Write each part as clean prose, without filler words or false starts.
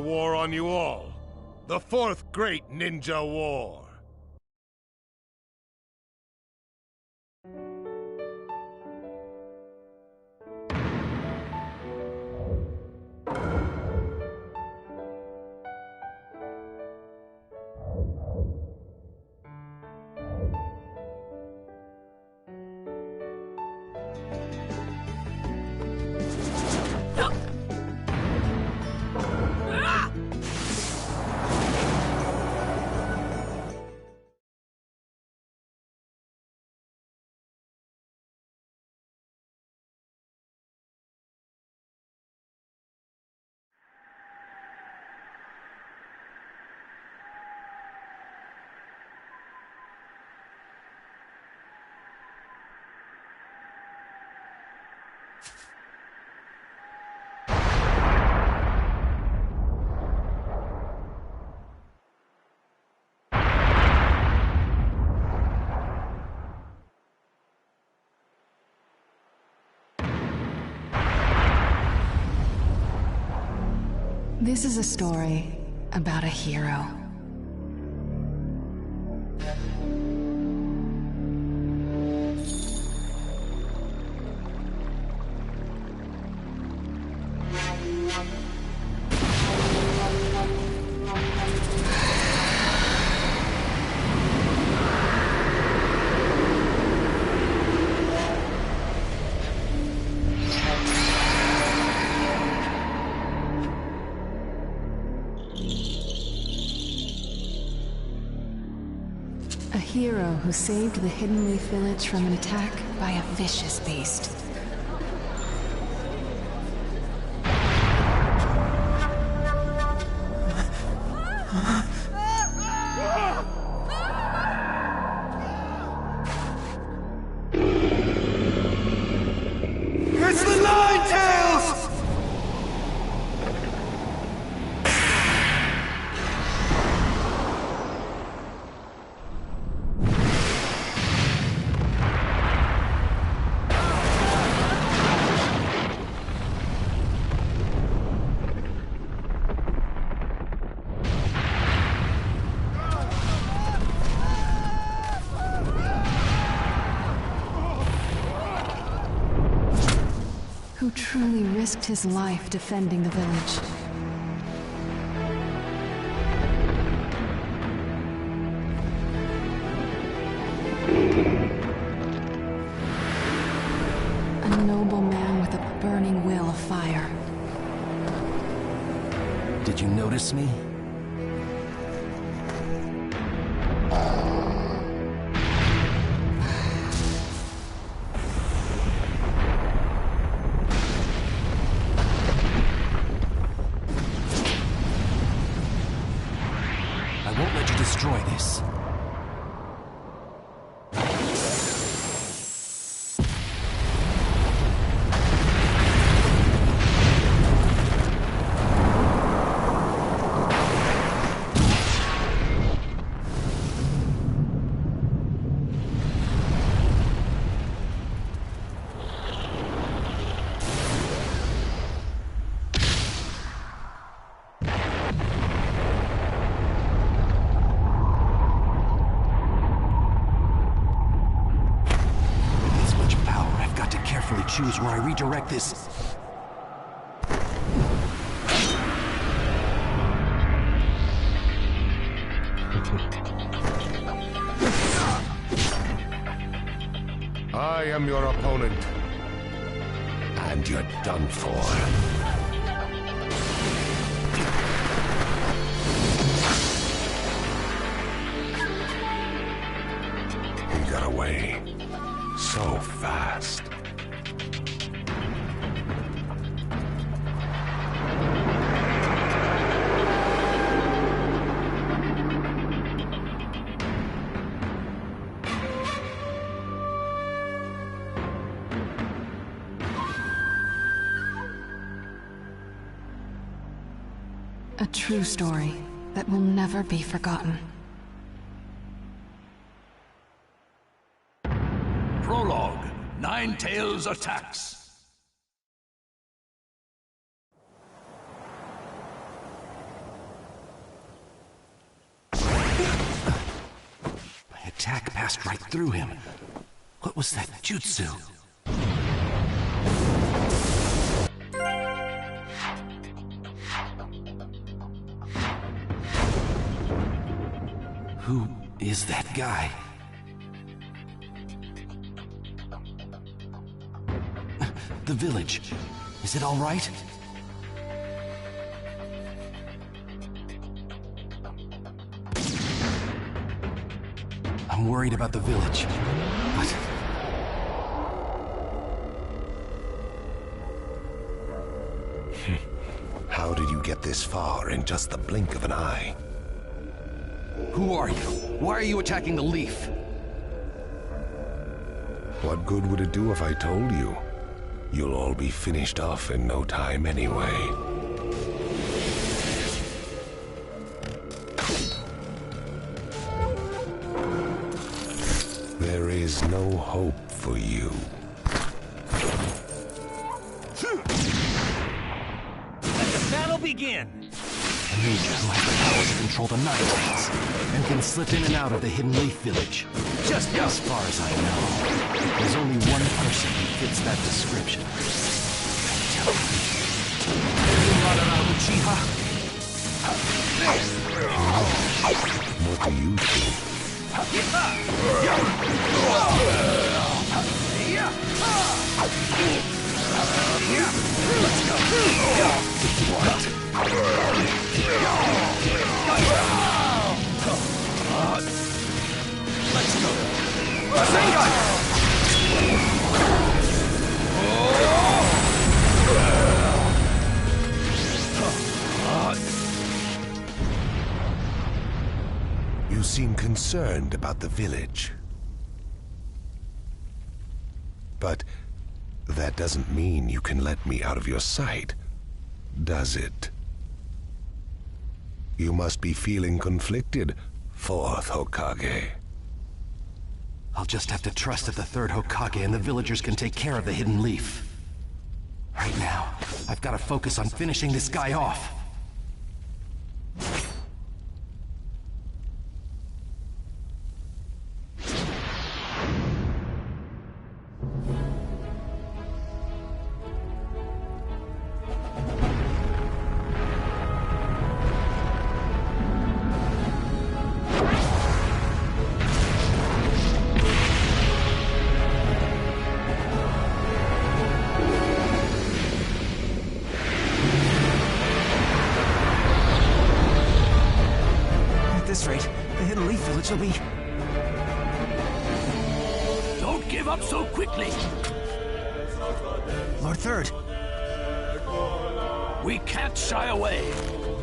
war on you all. The fourth great ninja war. This is a story about a hero. A hero who saved the Hidden Leaf Village from an attack by a vicious beast. It's the Nine-Tails! Who truly risked his life defending the village. A noble man with a burning will of fire. Did you notice me? I won't let you destroy this. Choose where I redirect this. I am your opponent. And you're done for. He got away so fast. A true story that will never be forgotten. Prologue. Nine-Tails attacks. This attack passed right through him. What was that jutsu? Who is that guy? The village. Is it all right? I'm worried about the village, but... How did you get this far in just the blink of an eye? Who are you? Why are you attacking the leaf? What good would it do if I told you? You'll all be finished off in no time anyway. There is no hope for you. Let the battle begin! A ninja who has the power to control the Nine Tails and can slip in and out of the Hidden Leaf Village. Just as far as I know, there's only one person who fits that description. Tell me. What do you think? Let's go. Rasengan! You seem concerned about the village. But that doesn't mean you can let me out of your sight, does it? You must be feeling conflicted, Fourth Hokage. I'll just have to trust that the Third Hokage and the villagers can take care of the Hidden Leaf. Right now, I've got to focus on finishing this guy off. The Hidden Leaf Village will be... Don't give up so quickly! Lord Third. We can't shy away,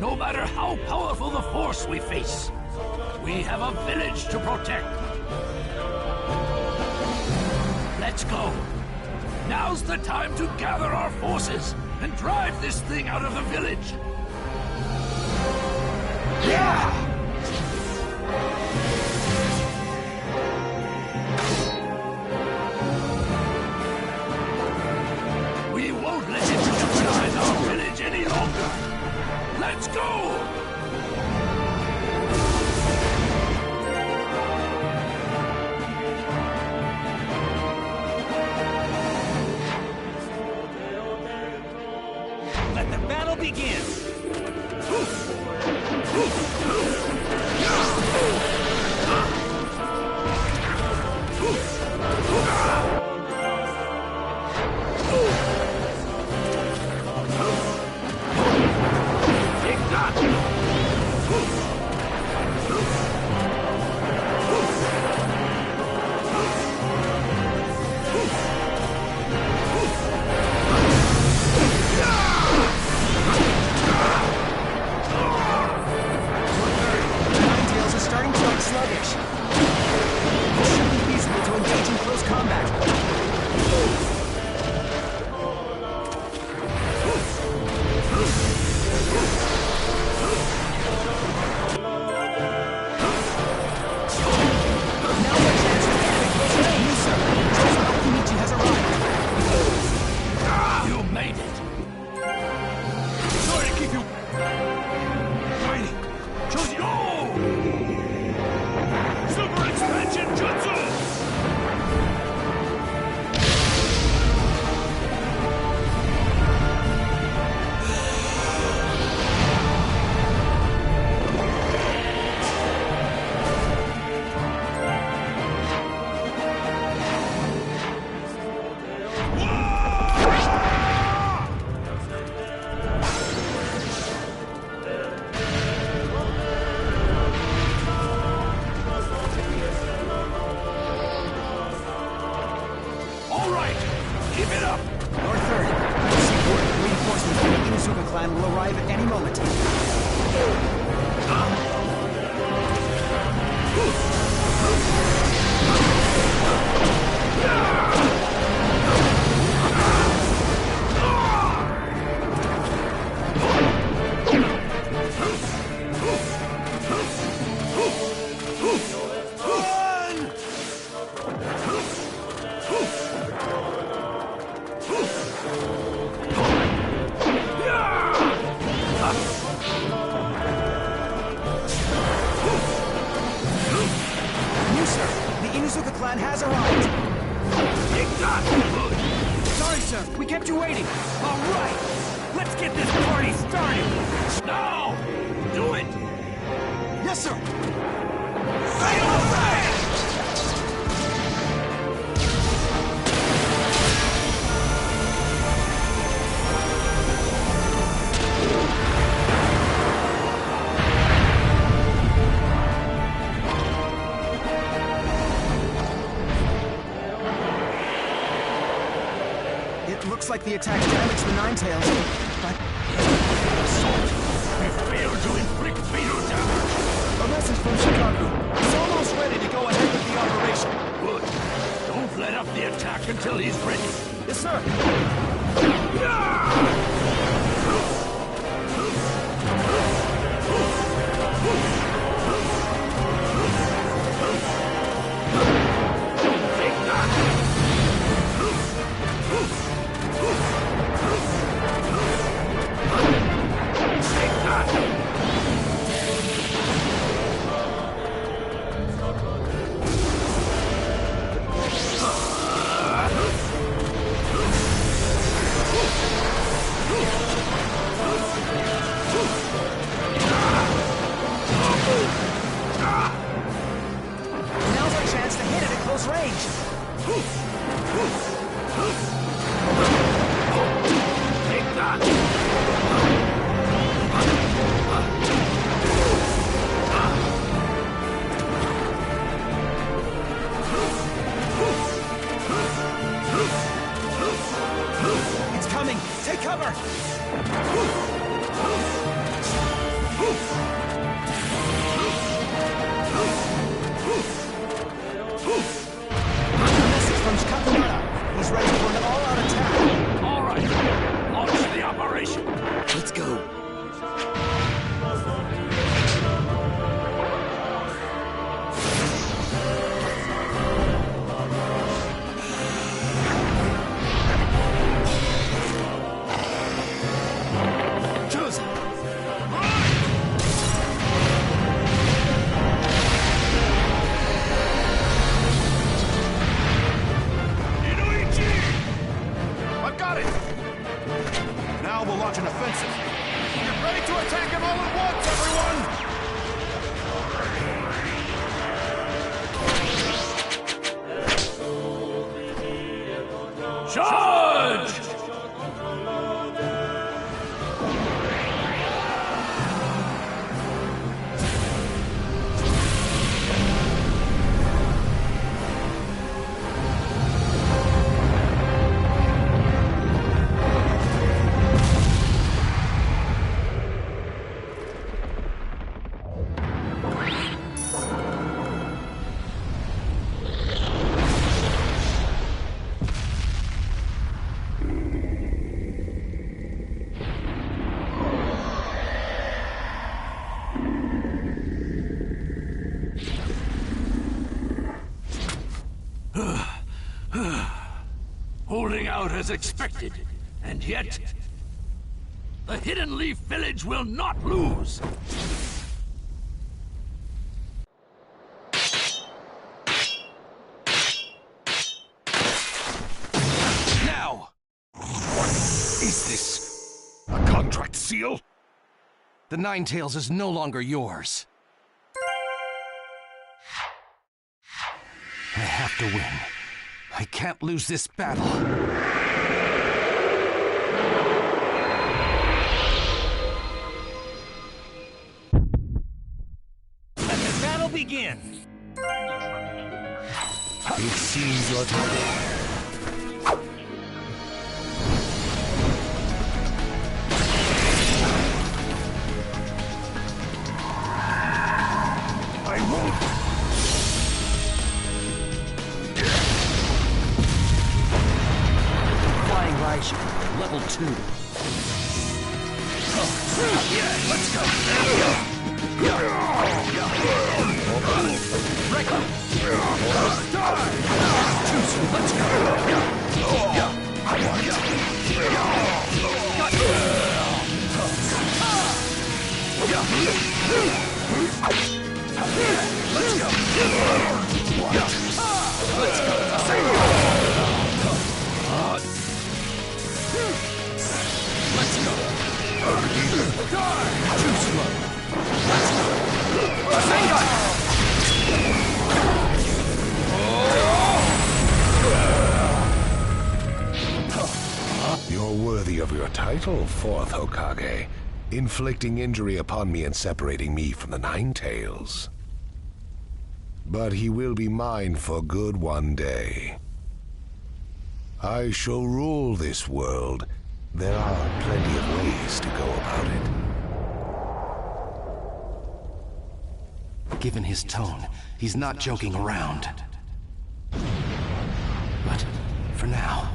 no matter how powerful the force we face. We have a village to protect. Let's go. Now's the time to gather our forces and drive this thing out of the village. Yeah! We won't let it jeopardize our village any longer. Let's go! Let the battle begin! Keep it up! North 3rd. Seaport, reinforcements from the Inuzuka clan will arrive at any moment. Has arrived. Sorry, sir. We kept you waiting. All right. Let's get this party started. Now! Do it! Yes, sir. Sail away! Looks like the attacks damaged the Ninetails, but... We failed to inflict fatal damage. A message from Chicago. He's almost ready to go ahead with the operation. Good. Don't let up the attack until he's ready. Yes, sir. Now's our chance to hit it at close range. Take that! It's coming. Take cover. He's ready for an all-out attack. All right. Launch the operation. Let's go. An offensive. Get ready to attack him all at once, everyone! Charge! Holding out as expected, and yet... the Hidden Leaf Village will not lose! Now! What is this? A contract seal? The Ninetails is no longer yours. I have to win. I can't lose this battle. Let the battle begin! It seems you're Kaiju. Level 2. Yeah, let's go. Rekka! Let's You're worthy of your title, fourth Hokage, inflicting injury upon me and separating me from the Nine Tails. But he will be mine for good one day. I shall rule this world. There are plenty of ways to go about it. Given his tone, he's not joking around. But for now...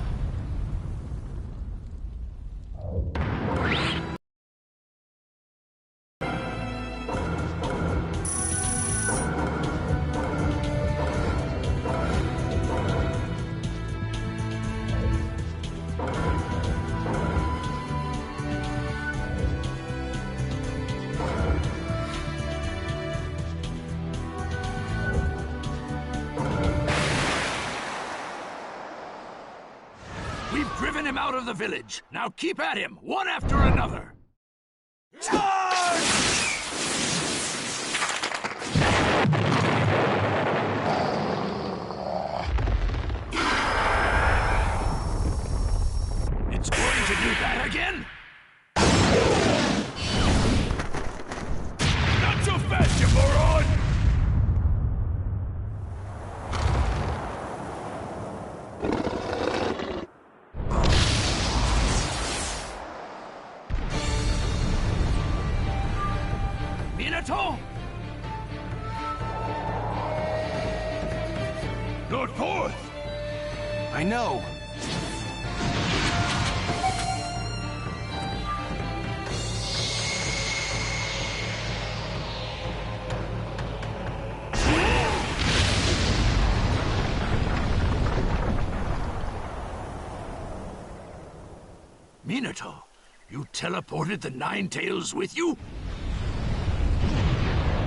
We've driven him out of the village. Now keep at him, one after another. Charge! It's going to do that again? Not so fast, you moron! Minato? Lord Fourth! I know! Minato, you teleported the Nine Tails with you?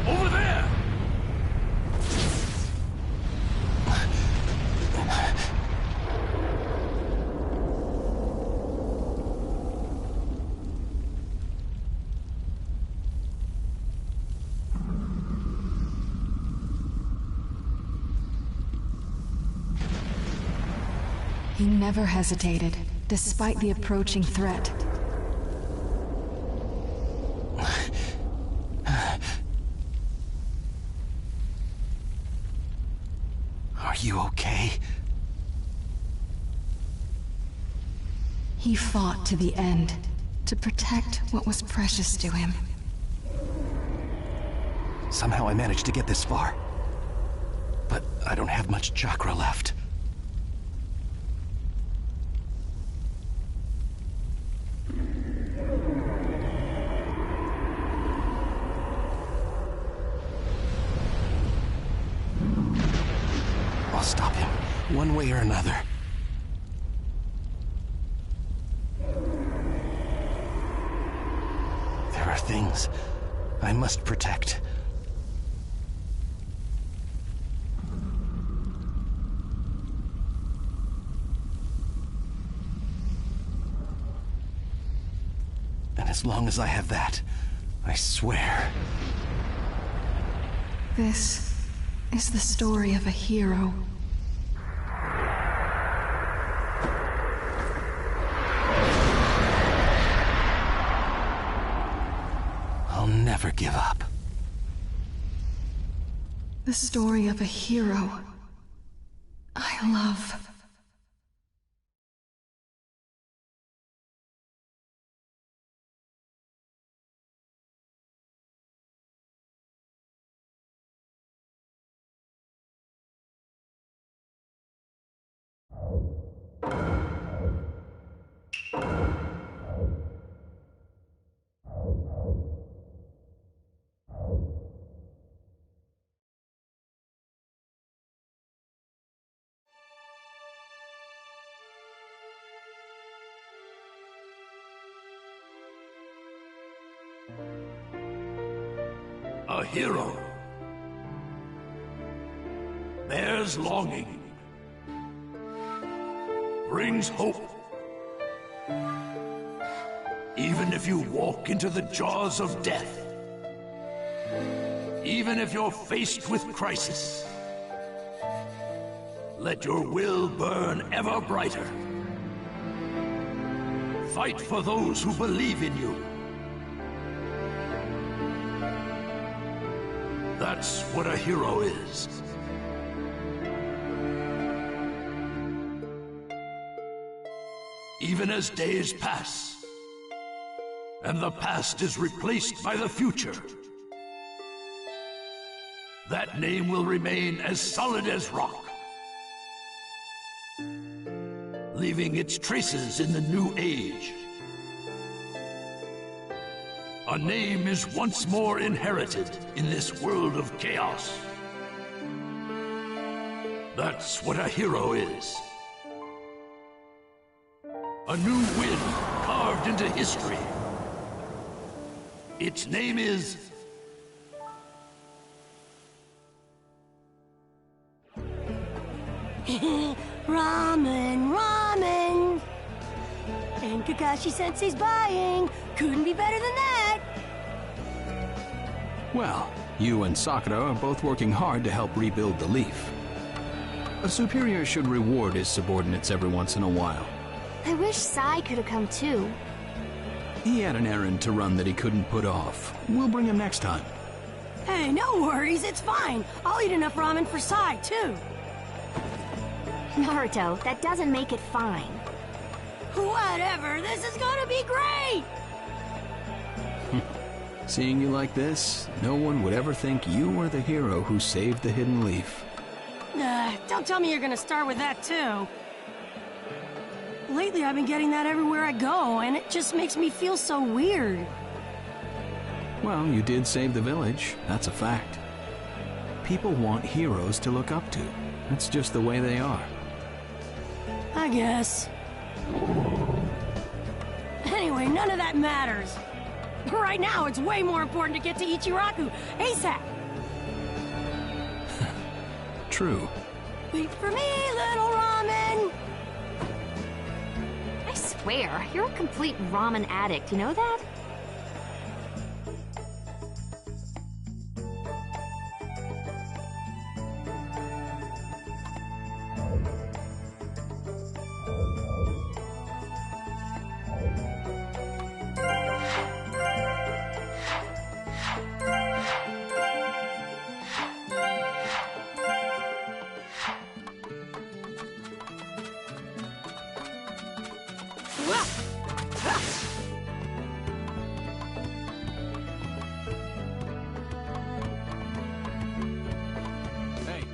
Over there! He never hesitated, despite the approaching threat. Are you okay? He fought to the end, to protect what was precious to him. Somehow I managed to get this far. But I don't have much chakra left. I'll stop him, one way or another. There are things I must protect. And as long as I have that, I swear... This is the story of a hero. I'll never give up. The story of a hero I love. A hero bears longing, brings hope. Even if you walk into the jaws of death, even if you're faced with crisis, let your will burn ever brighter. Fight for those who believe in you. That's what a hero is. Even as days pass, and the past is replaced by the future, that name will remain as solid as rock, leaving its traces in the new age. A name is once more inherited in this world of chaos. That's what a hero is. A new wind carved into history. Its name is... Ramen, ramen! And Kakashi-sensei's buying. Couldn't be better than that. Well, you and Sakura are both working hard to help rebuild the Leaf. A superior should reward his subordinates every once in a while. I wish Sai could have come too. He had an errand to run that he couldn't put off. We'll bring him next time. Hey, no worries, it's fine. I'll eat enough ramen for Sai, too. Naruto, that doesn't make it fine. Whatever, this is gonna be great! Seeing you like this, no one would ever think you were the hero who saved the Hidden Leaf. Don't tell me you're gonna start with that, too. Lately, I've been getting that everywhere I go, and it just makes me feel so weird. Well, you did save the village. That's a fact. People want heroes to look up to. That's just the way they are. I guess. Anyway, none of that matters. Right now, it's way more important to get to Ichiraku ASAP. True. Wait for me, little ramen! I swear, you're a complete ramen addict, you know that? Hey.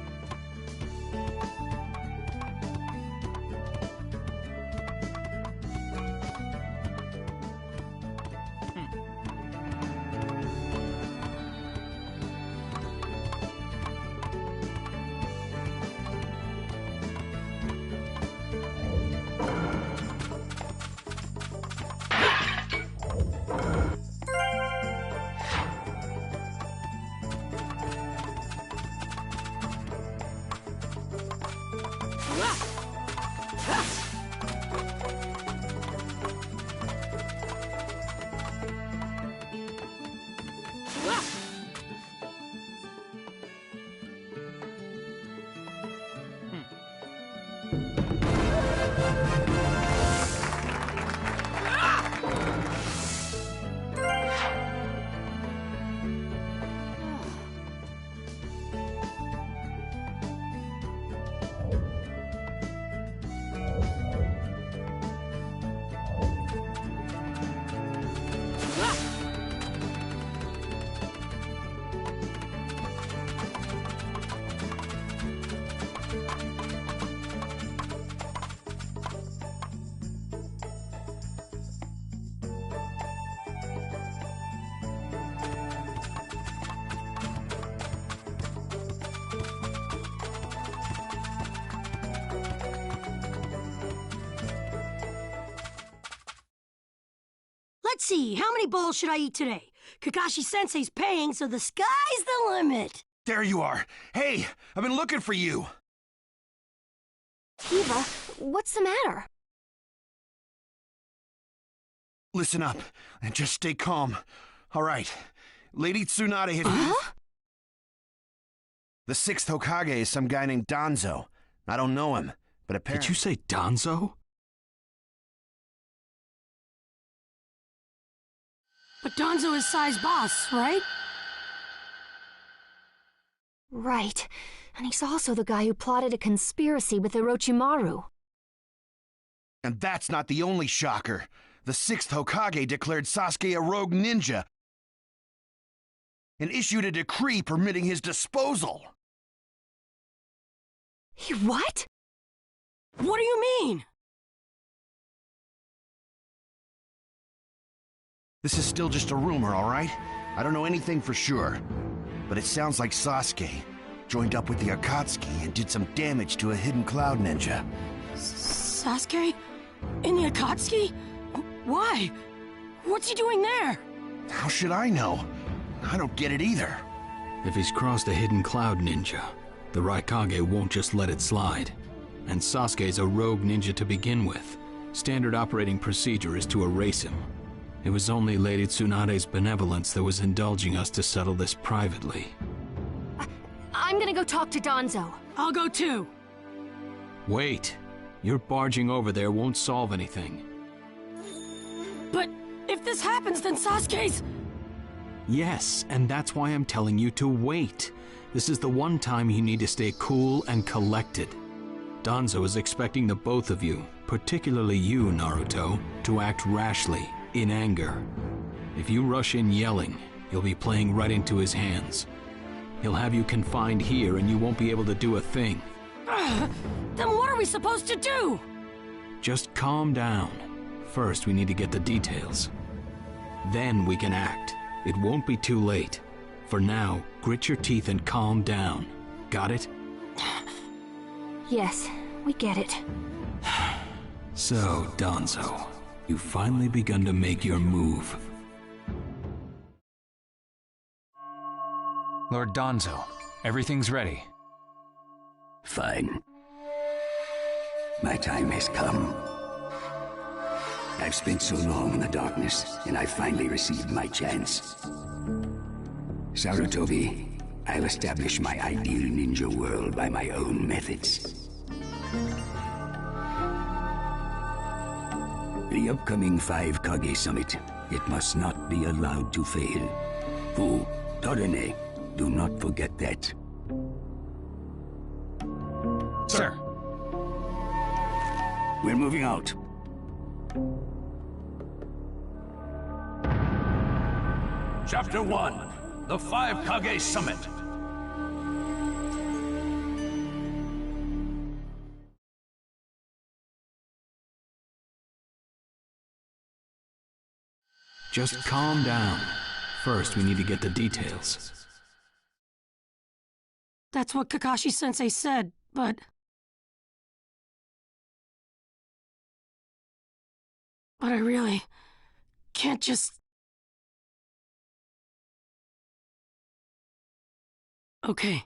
Let's see, how many bowls should I eat today? Kakashi-sensei's paying, so the sky's the limit. There you are. Hey, I've been looking for you. Eva, what's the matter? Listen up, and just stay calm. All right, Lady Tsunade has... Huh? The 6th Hokage is some guy named Danzo. I don't know him, but apparently... Did you say Danzo? But Danzo is Sai's boss, right? Right. And he's also the guy who plotted a conspiracy with Orochimaru. And that's not the only shocker. The 6th Hokage declared Sasuke a rogue ninja and issued a decree permitting his disposal. He what? What do you mean? This is still just a rumor, all right? I don't know anything for sure. But it sounds like Sasuke joined up with the Akatsuki and did some damage to a hidden cloud ninja. Sasuke? In the Akatsuki? Why? What's he doing there? How should I know? I don't get it either. If he's crossed a hidden cloud ninja, the Raikage won't just let it slide. And Sasuke's a rogue ninja to begin with. Standard operating procedure is to erase him. It was only Lady Tsunade's benevolence that was indulging us to settle this privately. I'm gonna go talk to Danzo. I'll go too. Wait. Your barging over there won't solve anything. But if this happens, then Sasuke's... Yes, and that's why I'm telling you to wait. This is the one time you need to stay cool and collected. Danzo is expecting the both of you, particularly you, Naruto, to act rashly, in anger. If you rush in yelling, you'll be playing right into his hands. He'll have you confined here and you won't be able to do a thing. Then what are we supposed to do? Just calm down. First, we need to get the details. Then we can act. It won't be too late. For now, grit your teeth and calm down. Got it? Yes, we get it. So, Danzo, you've finally begun to make your move. Lord Danzo, everything's ready. Fine. My time has come. I've spent so long in the darkness, and I've finally received my chance. Sarutobi, I'll establish my ideal ninja world by my own methods. The upcoming 5 Kage Summit, it must not be allowed to fail. Fu, Torene, do not forget that. Sir. We're moving out. Chapter 1, the 5 Kage Summit. Just calm down. First, we need to get the details. That's what Kakashi-sensei said, but I really can't just... Okay.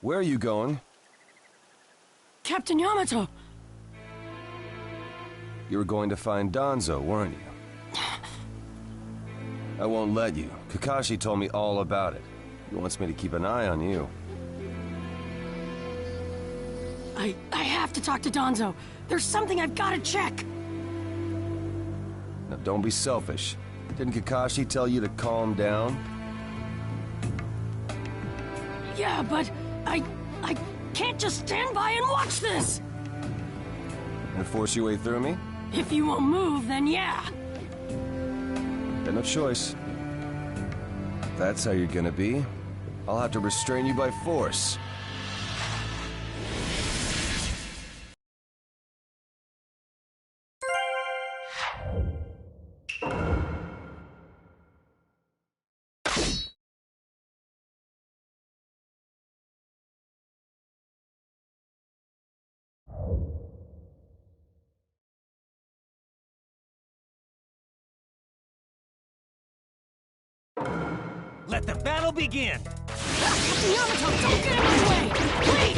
Where are you going? Captain Yamato! You were going to find Danzo, weren't you? I won't let you. Kakashi told me all about it. He wants me to keep an eye on you. I have to talk to Danzo. There's something I've got to check. Now, don't be selfish. Didn't Kakashi tell you to calm down? Yeah, but I can't just stand by and watch this! And force your way through me? If you won't move, then yeah. Got no choice. If that's how you're gonna be, I'll have to restrain you by force. Let the battle begin! Captain Yamato, don't get in my way! Please!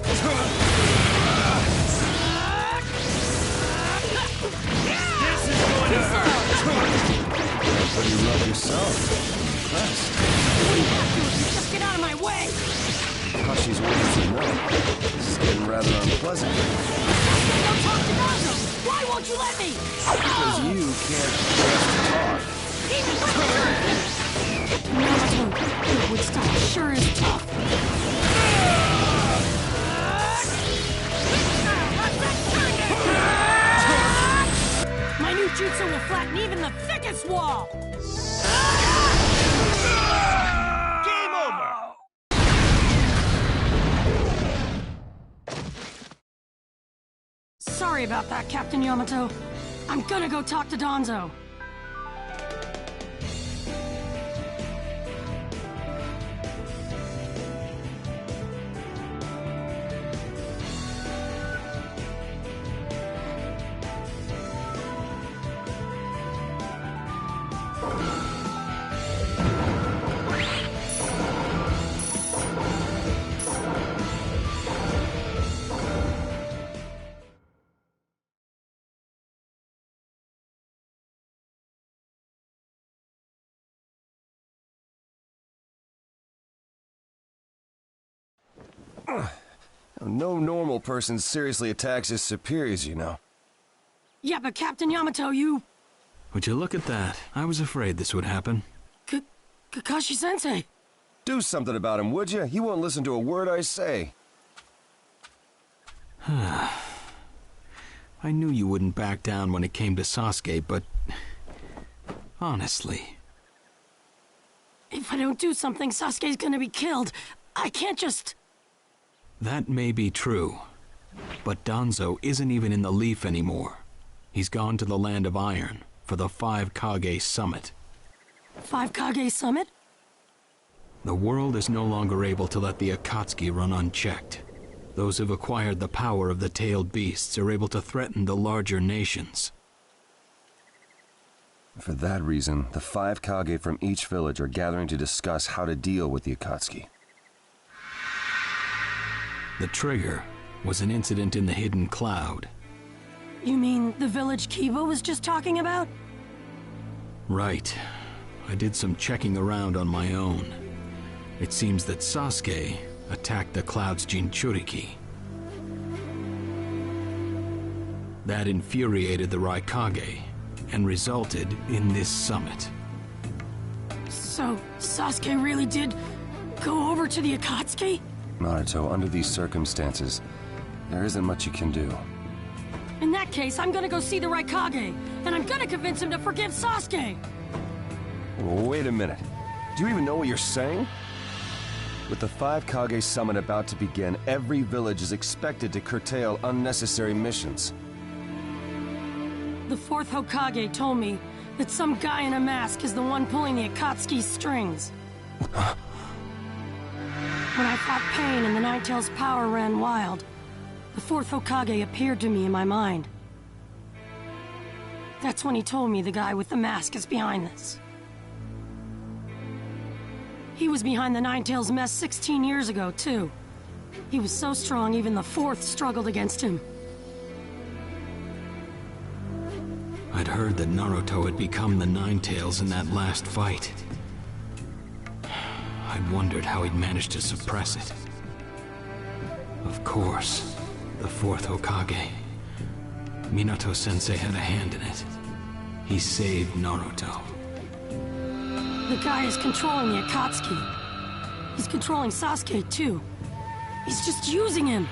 This is going to hurt! But you love yourself. Nice. What do you have to if you just get out of my way? Kakashi's waiting to know. This is getting rather unpleasant. Don't talk to Danzo! Why won't you let me? Because you can't just talk. Even with the hurt! Captain Yamato, your wood style sure is tough. My new jutsu will flatten even the thickest wall! Game over! Sorry about that, Captain Yamato. I'm gonna go talk to Danzo. No normal person seriously attacks his superiors, you know. Yeah, but Captain Yamato, you... Would you look at that? I was afraid this would happen. Kakashi-sensei! Do something about him, would you? He won't listen to a word I say. I knew you wouldn't back down when it came to Sasuke, but... honestly... If I don't do something, Sasuke's gonna be killed. I can't just... That may be true, but Danzo isn't even in the Leaf anymore. He's gone to the Land of Iron for the 5 Kage Summit. 5 Kage Summit? The world is no longer able to let the Akatsuki run unchecked. Those who've acquired the power of the tailed beasts are able to threaten the larger nations. For that reason, the 5 Kage from each village are gathering to discuss how to deal with the Akatsuki. The trigger was an incident in the Hidden Cloud. You mean the village Kiba was just talking about? Right. I did some checking around on my own. It seems that Sasuke attacked the Cloud's Jinchuriki. That infuriated the Raikage and resulted in this summit. So, Sasuke really did go over to the Akatsuki? Naruto, under these circumstances, there isn't much you can do. In that case, I'm gonna go see the Raikage, and I'm gonna convince him to forgive Sasuke! Wait a minute. Do you even know what you're saying? With the 5 Kage Summit about to begin, every village is expected to curtail unnecessary missions. The 4th Hokage told me that some guy in a mask is the one pulling the Akatsuki's strings. When I fought Pain and the Ninetales' power ran wild, the 4th Hokage appeared to me in my mind. That's when he told me the guy with the mask is behind this. He was behind the Ninetales mess 16 years ago, too. He was so strong, even the Fourth struggled against him. I'd heard that Naruto had become the Ninetales in that last fight. I'd wondered how he'd managed to suppress it. Of course, the Fourth Hokage. Minato-sensei had a hand in it. He saved Naruto. The guy is controlling the Akatsuki. He's controlling Sasuke, too. He's just using him.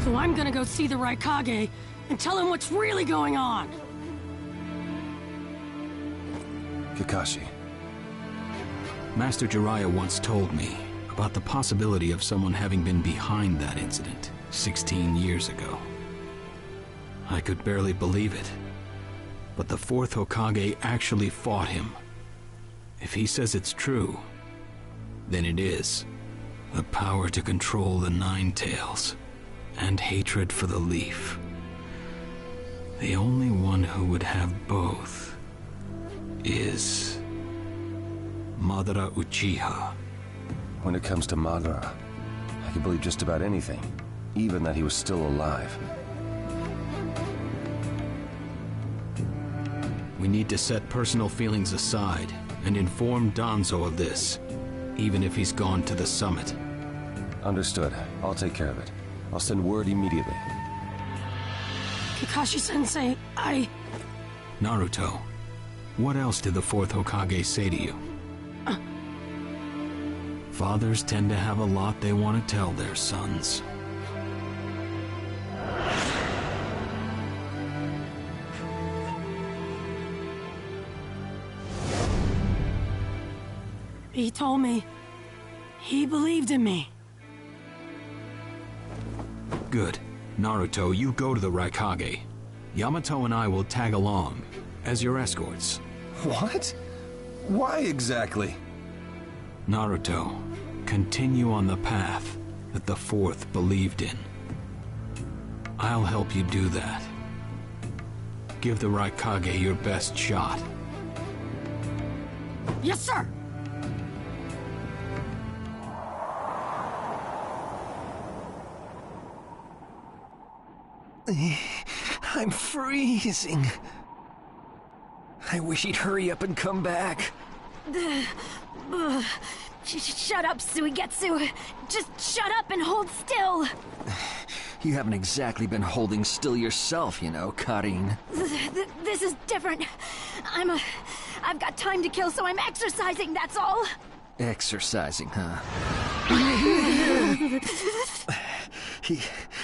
So I'm gonna go see the Raikage and tell him what's really going on. Kakashi. Master Jiraiya once told me about the possibility of someone having been behind that incident 16 years ago. I could barely believe it. But the Fourth Hokage actually fought him. If he says it's true, then it is. The power to control the Ninetales, and hatred for the Leaf. The only one who would have both is Madara Uchiha. When it comes to Madara, I can believe just about anything, even that he was still alive. We need to set personal feelings aside and inform Danzo of this, even if he's gone to the summit. Understood. I'll take care of it. I'll send word immediately. Kakashi-sensei, Naruto, what else did the Fourth Hokage say to you? Fathers tend to have a lot they want to tell their sons. He told me he believed in me. Good. Naruto, you go to the Raikage. Yamato and I will tag along as your escorts. What? Why exactly? Naruto, continue on the path that the Fourth believed in. I'll help you do that. Give the Raikage your best shot. Yes, sir! I'm freezing. I wish he'd hurry up and come back. Shut up, Suigetsu. Just shut up and hold still. You haven't exactly been holding still yourself, you know, Karin. This is different. I've got time to kill, so I'm exercising, that's all. Exercising, huh?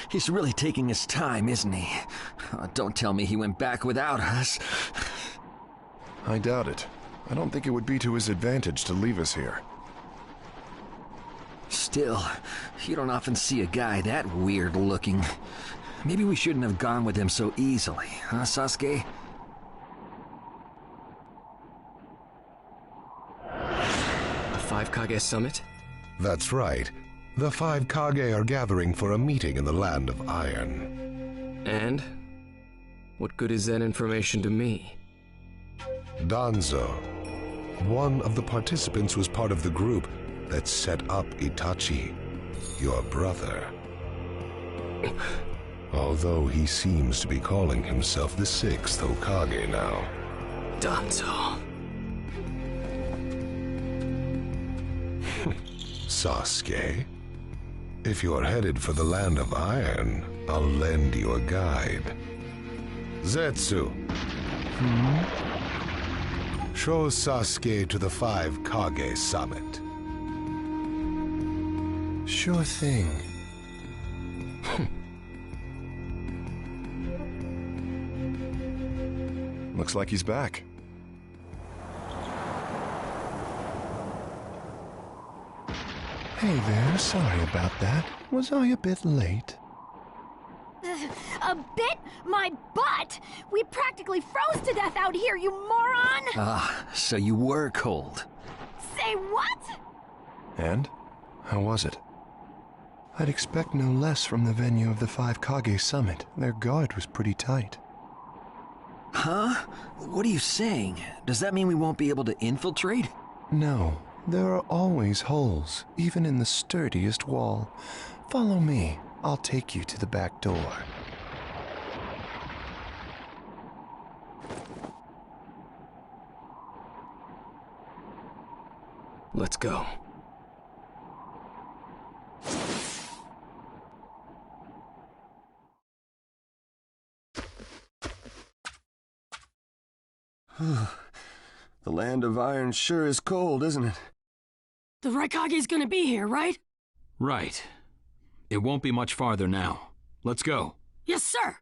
He's really taking his time, isn't he? Oh, don't tell me he went back without us. I doubt it. I don't think it would be to his advantage to leave us here. Still, you don't often see a guy that weird looking. Maybe we shouldn't have gone with him so easily, huh, Sasuke? A 5 Kage summit? That's right. The 5 Kage are gathering for a meeting in the Land of Iron. And? What good is that information to me? Danzo, one of the participants, was part of the group that set up Itachi, your brother. Although he seems to be calling himself the 6th Hokage now. Danzo. Sasuke, if you're headed for the Land of Iron, I'll lend you a guide. Zetsu. Show Sasuke to the 5 Kage summit. Sure thing. Looks like he's back. Hey there, sorry about that. Was I a bit late? A bit? My butt! We practically froze to death out here, you moron! Ah, so you were cold. Say what? And? How was it? I'd expect no less from the venue of the 5 Kage summit. Their guard was pretty tight. Huh? What are you saying? Does that mean we won't be able to infiltrate? No, there are always holes, even in the sturdiest wall. Follow me. I'll take you to the back door. Let's go. The land of iron sure is cold, isn't it? The Raikage's gonna be here, right? Right. It won't be much farther now. Let's go. Yes, sir!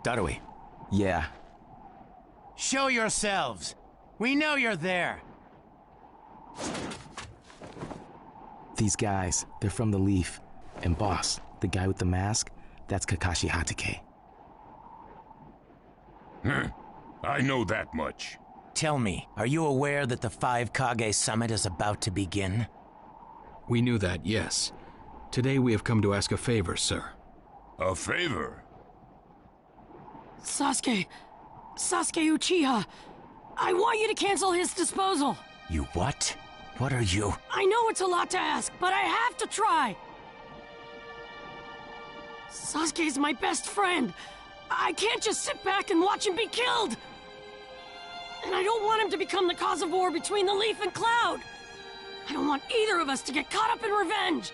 Darui. Yeah. Show yourselves! We know you're there! These guys, they're from the Leaf. And boss, the guy with the mask, that's Kakashi Hatake. I know that much. Tell me, are you aware that the 5 Kage Summit is about to begin? We knew that, yes. Today we have come to ask a favor, sir. A favor? Sasuke Uchiha, I want you to cancel his disposal. You what? What are you? I know it's a lot to ask, but I have to try. Sasuke's my best friend. I can't just sit back and watch him be killed. And I don't want him to become the cause of war between the Leaf and Cloud. I don't want either of us to get caught up in revenge.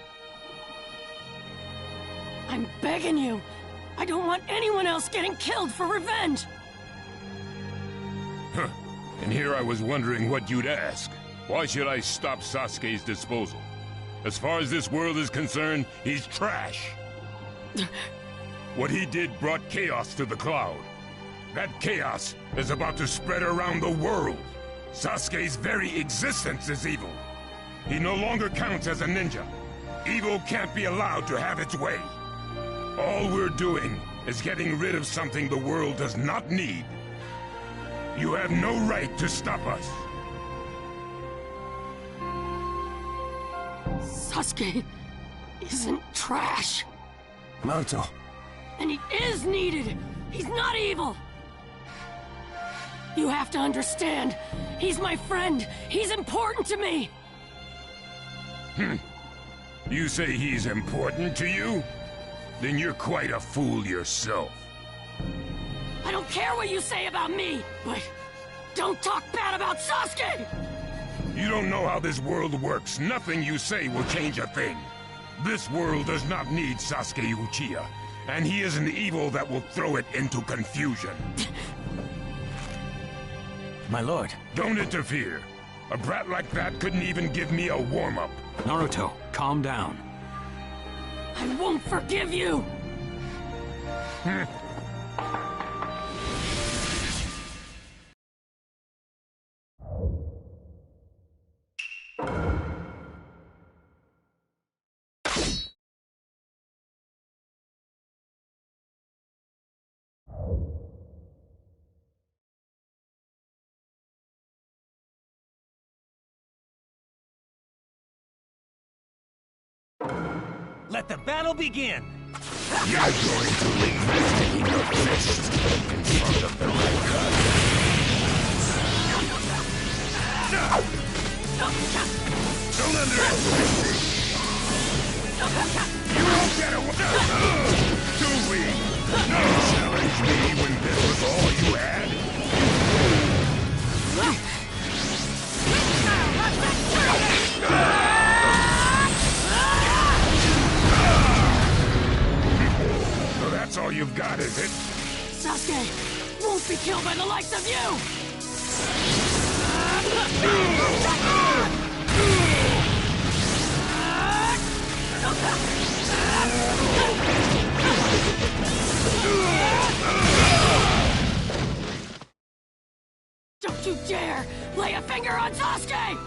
I'm begging you. I don't want anyone else getting killed for revenge. Huh. And here I was wondering what you'd ask. Why should I stop Sasuke's disposal? As far as this world is concerned, he's trash. What he did brought chaos to the Cloud. That chaos is about to spread around the world. Sasuke's very existence is evil. He no longer counts as a ninja. Evil can't be allowed to have its way. All we're doing is getting rid of something the world does not need. You have no right to stop us. Sasuke isn't trash. Naruto. And he is needed. He's not evil. You have to understand. He's my friend. He's important to me. You say he's important to you? Then you're quite a fool yourself. I don't care what you say about me, but don't talk bad about Sasuke! You don't know how this world works. Nothing you say will change a thing. This world does not need Sasuke Uchiha, and he is an evil that will throw it into confusion. My lord. Don't interfere. A brat like that couldn't even give me a warm-up. Naruto, calm down. I won't forgive you! Let the battle begin! You're going to leave making your fist in front of the Raikage. Don't underestimate me! You won't get away! Too weak! Challenge me when this was all you had? So that's all you've got, is it? Sasuke won't be killed by the likes of you! Don't you dare lay a finger on Sasuke!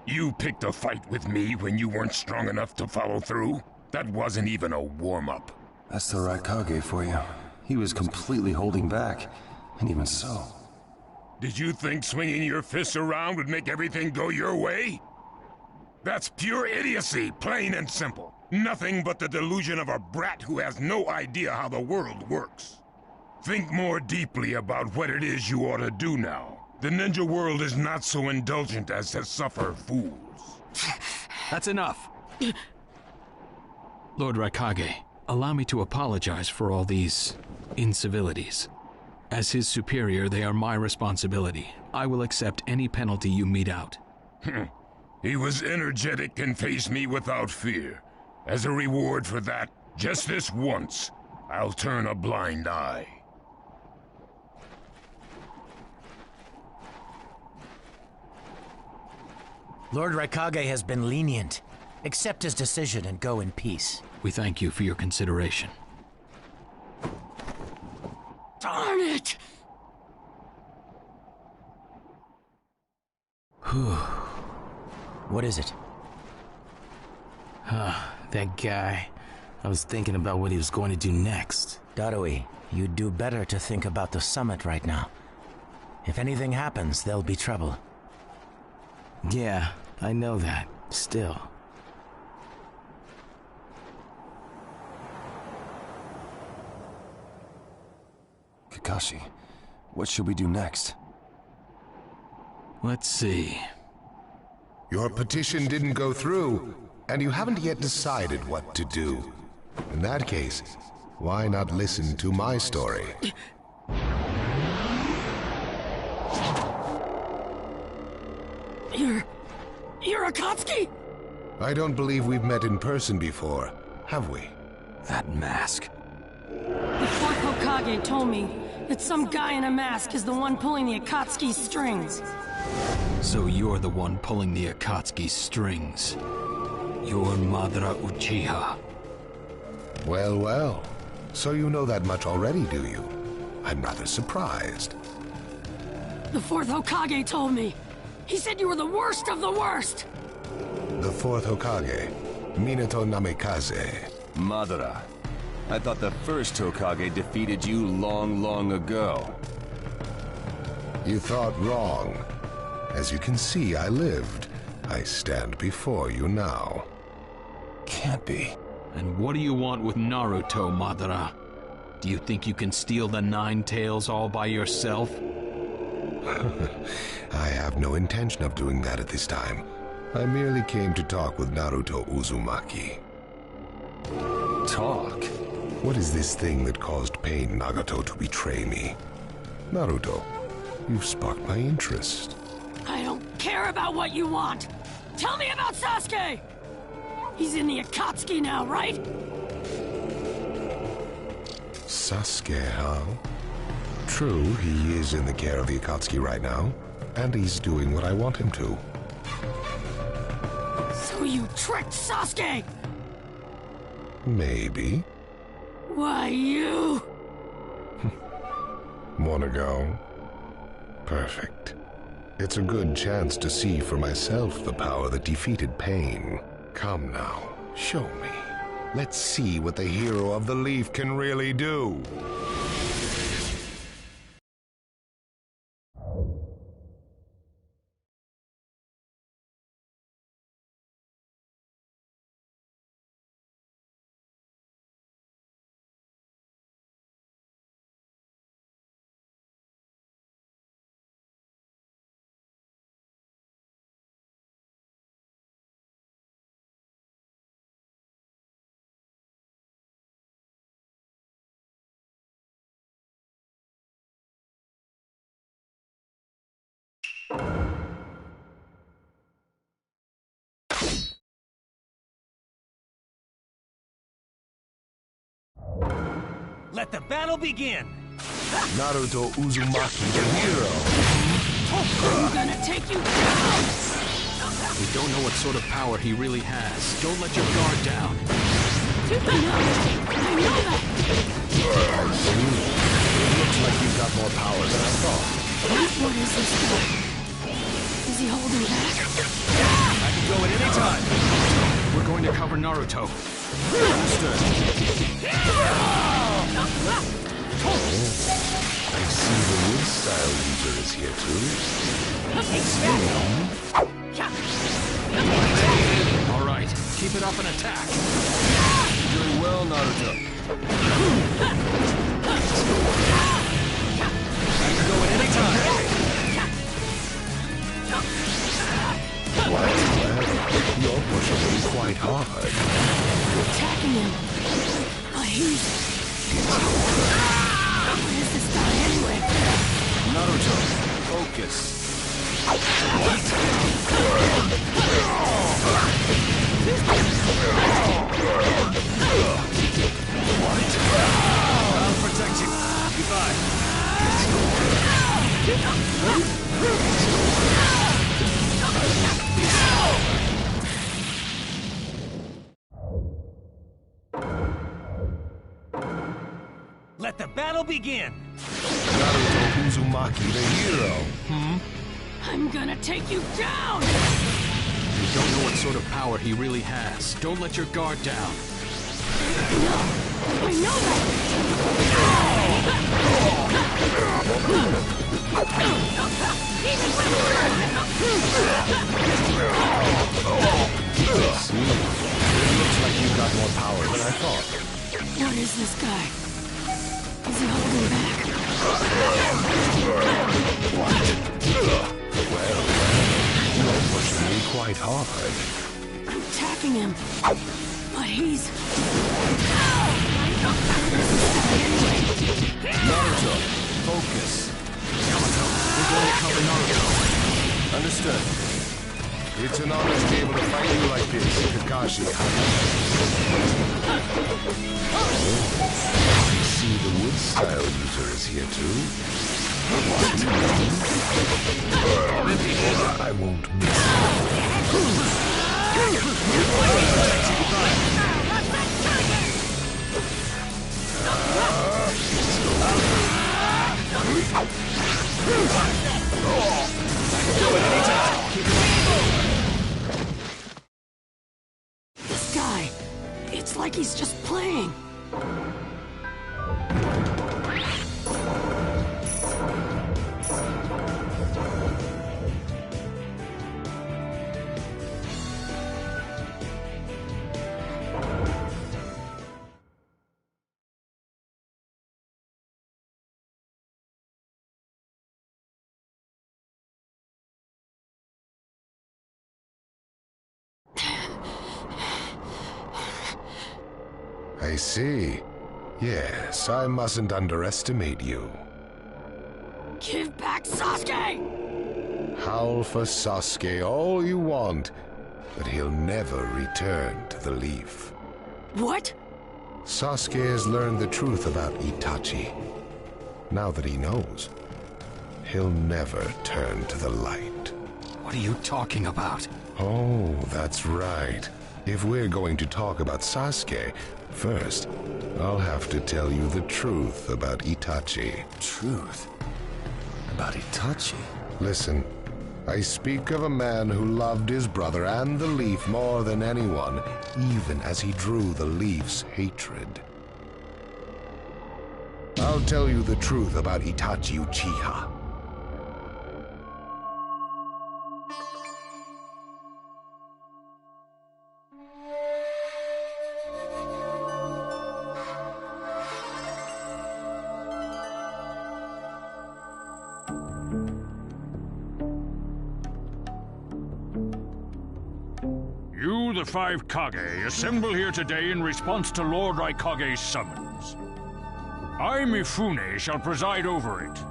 You picked a fight with me when you weren't strong enough to follow through? That wasn't even a warm-up. That's the Raikage for you. He was completely holding back, and even so. Did you think swinging your fists around would make everything go your way? That's pure idiocy, plain and simple. Nothing but the delusion of a brat who has no idea how the world works. Think more deeply about what it is you ought to do now. The ninja world is not so indulgent as to suffer fools. That's enough. Lord Raikage, allow me to apologize for all these incivilities. As his superior, they are my responsibility. I will accept any penalty you mete out. He was energetic and faced me without fear. As a reward for that, just this once, I'll turn a blind eye. Lord Raikage has been lenient. Accept his decision and go in peace. We thank you for your consideration. Darn it! What is it? That guy. I was thinking about what he was going to do next. Darui, you'd do better to think about the summit right now. If anything happens, there'll be trouble. Yeah, I know that. Still. Kakashi, what should we do next? Let's see. Your petition didn't go through, and you haven't yet decided what to do. In that case, why not listen to my story? You're Akatsuki? I don't believe we've met in person before, have we? That mask. The fourth Hokage told me that some guy in a mask is the one pulling the Akatsuki's strings. So you're the one pulling the Akatsuki's strings. You're Madara Uchiha. Well, well. So you know that much already, do you? I'm rather surprised. The fourth Hokage told me. He said you were the worst of the worst! The fourth Hokage, Minato Namikaze. Madara. I thought the first Hokage defeated you long, long ago. You thought wrong. As you can see, I lived. I stand before you now. Can't be. And what do you want with Naruto, Madara? Do you think you can steal the Nine Tails all by yourself? I have no intention of doing that at this time. I merely came to talk with Naruto Uzumaki. Talk? What is this thing that caused Pain Nagato to betray me? Naruto, you've sparked my interest. I don't care about what you want! Tell me about Sasuke! He's in the Akatsuki now, right? Sasuke, huh? True, he is in the care of the Akatsuki right now, and he's doing what I want him to. So you tricked Sasuke! Maybe. Why, you... Wanna go? Perfect. It's a good chance to see for myself the power that defeated Pain. Come now, show me. Let's see what the hero of the Leaf can really do. Let the battle begin! Naruto Uzumaki, the hero. I'm gonna take you down! We don't know what sort of power he really has. Don't let your guard down. I know that! I see. It looks like you've got more power than I thought. What is this guy? Is he holding back? I can go at any time. We're going to cover Naruto. Understood. I see the wood style user is here too. All right, keep it up and attack. Doing well, Naruto. I can go at any time. Well, you're pushing him quite hard. Attacking him. He's... What is this guy anyway? Naruto, focus. I'll protect you. Goodbye. Let the battle begin! Naruto Uzumaki, the hero. I'm gonna take you down! We don't know what sort of power he really has. Don't let your guard down. I know See, it looks like you've got more power than I thought. What is this guy? Is he holding back? Well, you're pushing me quite hard. I'm attacking him. But he's... Naruto, focus. Yamato, we're going to cover Naruto. Understood. It's an honor to be able to fight you like this, Kakashi. I see the wood style user is here too. I won't miss. This guy, it's like he's just playing. I see. Yes, I mustn't underestimate you. Give back Sasuke! Howl for Sasuke all you want, but he'll never return to the leaf. What? Sasuke has learned the truth about Itachi. Now that he knows, he'll never turn to the light. What are you talking about? Oh, that's right. If we're going to talk about Sasuke, first, I'll have to tell you the truth about Itachi. Truth? About Itachi? Listen, I speak of a man who loved his brother and the leaf more than anyone, even as he drew the leaf's hatred. I'll tell you the truth about Itachi Uchiha. You, the five Kage, assemble here today in response to Lord Raikage's summons. I, Mifune, shall preside over it.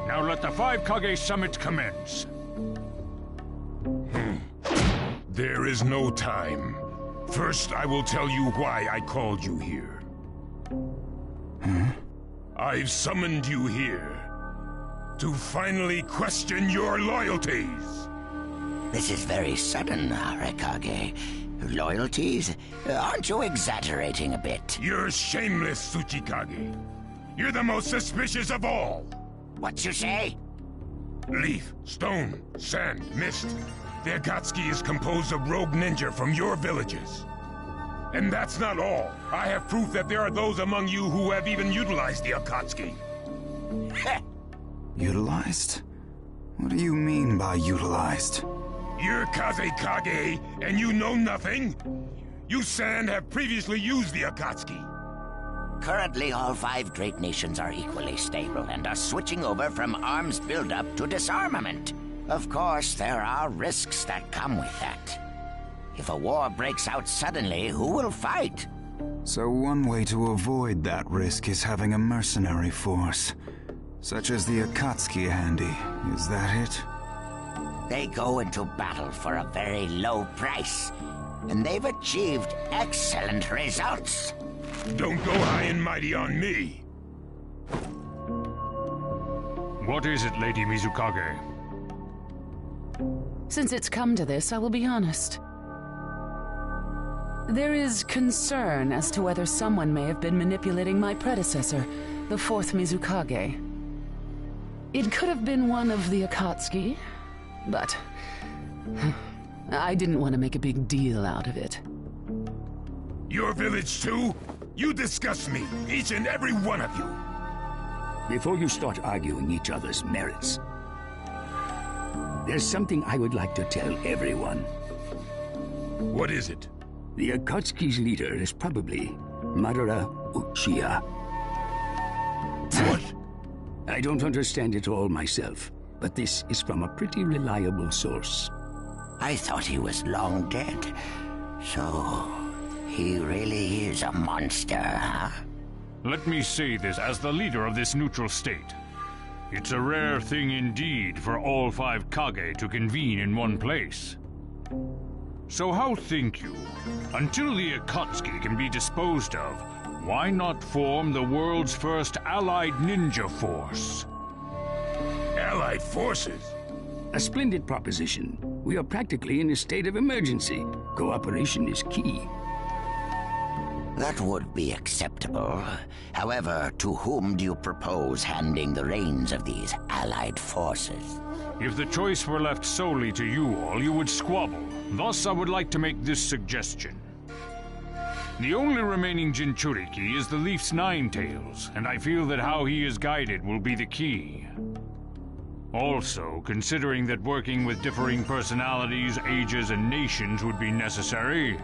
Now let the five Kage summit commence. There is no time. First, I will tell you why I called you here. I've summoned you here to finally question your loyalties. This is very sudden, Arakage. Loyalties? Aren't you exaggerating a bit? You're shameless, Tsuchikage. You're the most suspicious of all. What you say? Leaf, stone, sand, mist. The Akatsuki is composed of rogue ninja from your villages. And that's not all. I have proof that there are those among you who have even utilized the Akatsuki. Utilized? What do you mean by utilized? You're Kazekage, and you know nothing? You Sand have previously used the Akatsuki. Currently, all 5 great nations are equally stable and are switching over from arms buildup to disarmament. Of course, there are risks that come with that. If a war breaks out suddenly, who will fight? So one way to avoid that risk is having a mercenary force, such as the Akatsuki handy. Is that it? They go into battle for a very low price, and they've achieved excellent results. Don't go high and mighty on me. What is it, Lady Mizukage? Since it's come to this, I will be honest. There is concern as to whether someone may have been manipulating my predecessor, the 4th Mizukage. It could have been one of the Akatsuki, but I didn't want to make a big deal out of it. Your village too? You disgust me, each and every one of you. Before you start arguing each other's merits, there's something I would like to tell everyone. What is it? The Akatsuki's leader is probably Madara Uchiha. What? I don't understand it all myself, but this is from a pretty reliable source. I thought he was long dead, so he really is a monster, huh? Let me say this as the leader of this neutral state. It's a rare thing indeed for all 5 Kage to convene in one place. So how think you? Until the Akatsuki can be disposed of, why not form the world's first allied ninja force? Allied forces? A splendid proposition. We are practically in a state of emergency. Cooperation is key. That would be acceptable. However, to whom do you propose handing the reins of these allied forces? If the choice were left solely to you all, you would squabble. Thus, I would like to make this suggestion. The only remaining Jinchuriki is the Leaf's 9 tails, and I feel that how he is guided will be the key. Also, considering that working with differing personalities, ages, and nations would be necessary,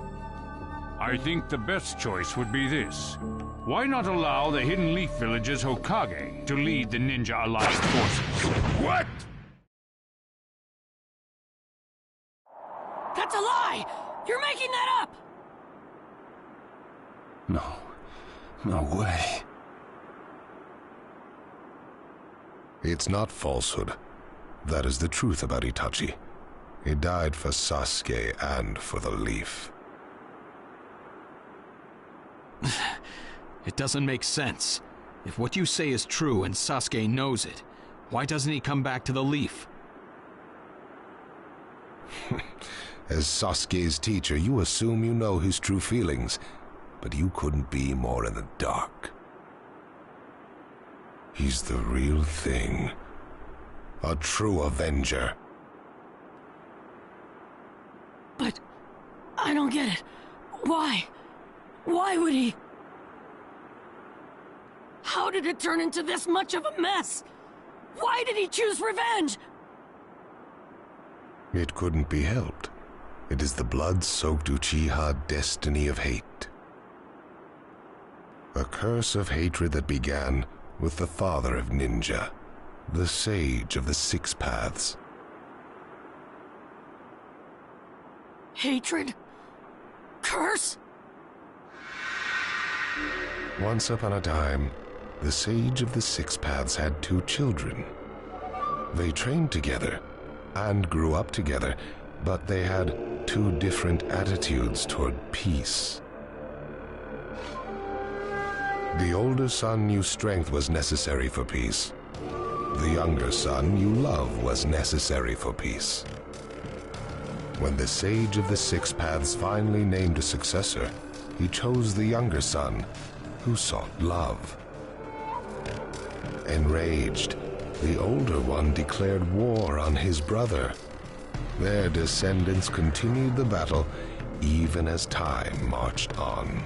I think the best choice would be this. Why not allow the Hidden Leaf Village's Hokage to lead the Ninja Alliance forces? What? That's a lie! You're making that up! No way. It's not falsehood. That is the truth about Itachi. He died for Sasuke and for the Leaf. It doesn't make sense. If what you say is true and Sasuke knows it, why doesn't he come back to the Leaf? As Sasuke's teacher, you assume you know his true feelings, but you couldn't be more in the dark. He's the real thing. A true Avenger. But I don't get it. Why? Why would he? How did it turn into this much of a mess? Why did he choose revenge? It couldn't be helped. It is the blood-soaked Uchiha destiny of hate. A curse of hatred that began with the father of ninja, the sage of the 6 paths. Hatred? Curse? Once upon a time, the sage of the 6 paths had 2 children. They trained together and grew up together, but they had 2 different attitudes toward peace. The older son knew strength was necessary for peace. The younger son knew love was necessary for peace. When the Sage of the Six Paths finally named a successor, he chose the younger son, who sought love. Enraged, the older one declared war on his brother. Their descendants continued the battle even as time marched on.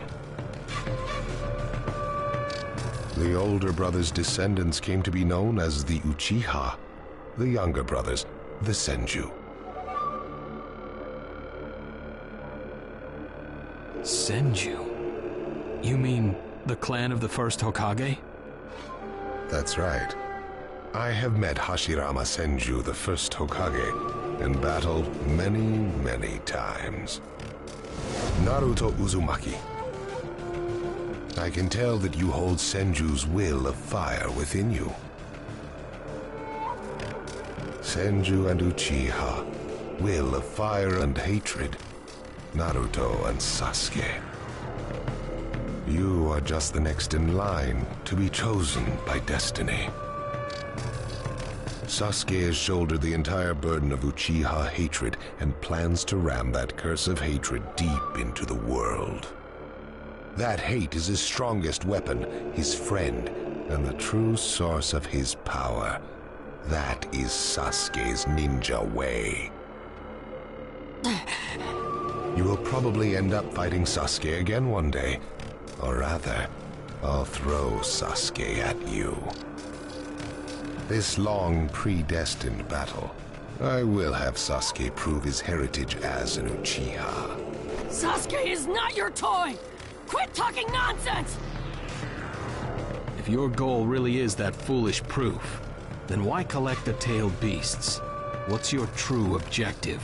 The older brother's descendants came to be known as the Uchiha, the younger brothers, the Senju. Senju? You mean the clan of the first Hokage? That's right. I have met Hashirama Senju, the first Hokage, and battled many, many times. Naruto Uzumaki. I can tell that you hold Senju's will of fire within you. Senju and Uchiha, will of fire and hatred. Naruto and Sasuke. You are just the next in line to be chosen by destiny. Sasuke has shouldered the entire burden of Uchiha hatred and plans to ram that curse of hatred deep into the world. That hate is his strongest weapon, his friend, and the true source of his power. That is Sasuke's ninja way. You will probably end up fighting Sasuke again one day. Or rather, I'll throw Sasuke at you. This long, predestined battle, I will have Sasuke prove his heritage as an Uchiha. Sasuke is not your toy! Quit talking nonsense! If your goal really is that foolish proof, then why collect the tailed beasts? What's your true objective?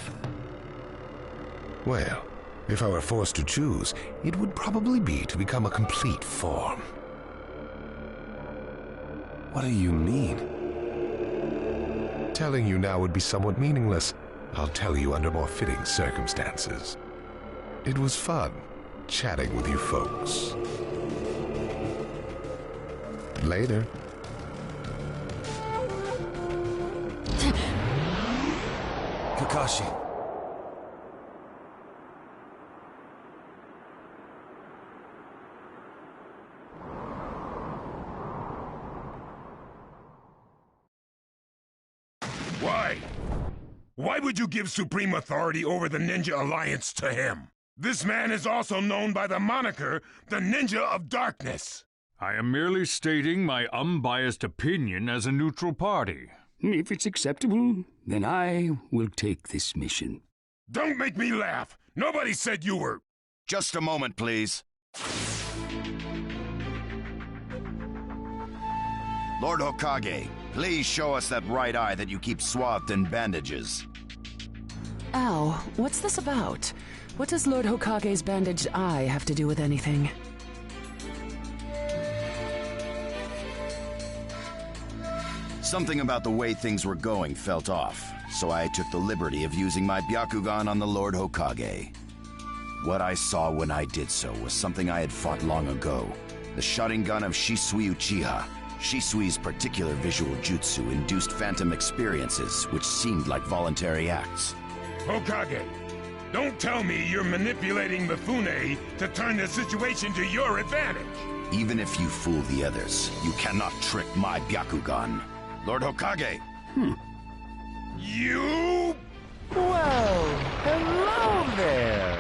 Well, if I were forced to choose, it would probably be to become a complete form. What do you mean? Telling you now would be somewhat meaningless. I'll tell you under more fitting circumstances. It was fun chatting with you folks. Later. Kakashi. Why? Why would you give supreme authority over the Ninja Alliance to him? This man is also known by the moniker, the Ninja of Darkness. I am merely stating my unbiased opinion as a neutral party. If it's acceptable, then I will take this mission. Don't make me laugh! Nobody said you were... Just a moment, please. Lord Hokage, please show us that right eye that you keep swathed in bandages. Ow, what's this about? What does Lord Hokage's bandaged eye have to do with anything? Something about the way things were going felt off, so I took the liberty of using my Byakugan on the Lord Hokage. What I saw when I did so was something I had fought long ago. The Sharingan of Shisui Uchiha. Shisui's particular visual jutsu induced phantom experiences, which seemed like voluntary acts. Hokage, don't tell me you're manipulating Mifune to turn the situation to your advantage. Even if you fool the others, you cannot trick my Byakugan. Lord Hokage! You... Well, hello there!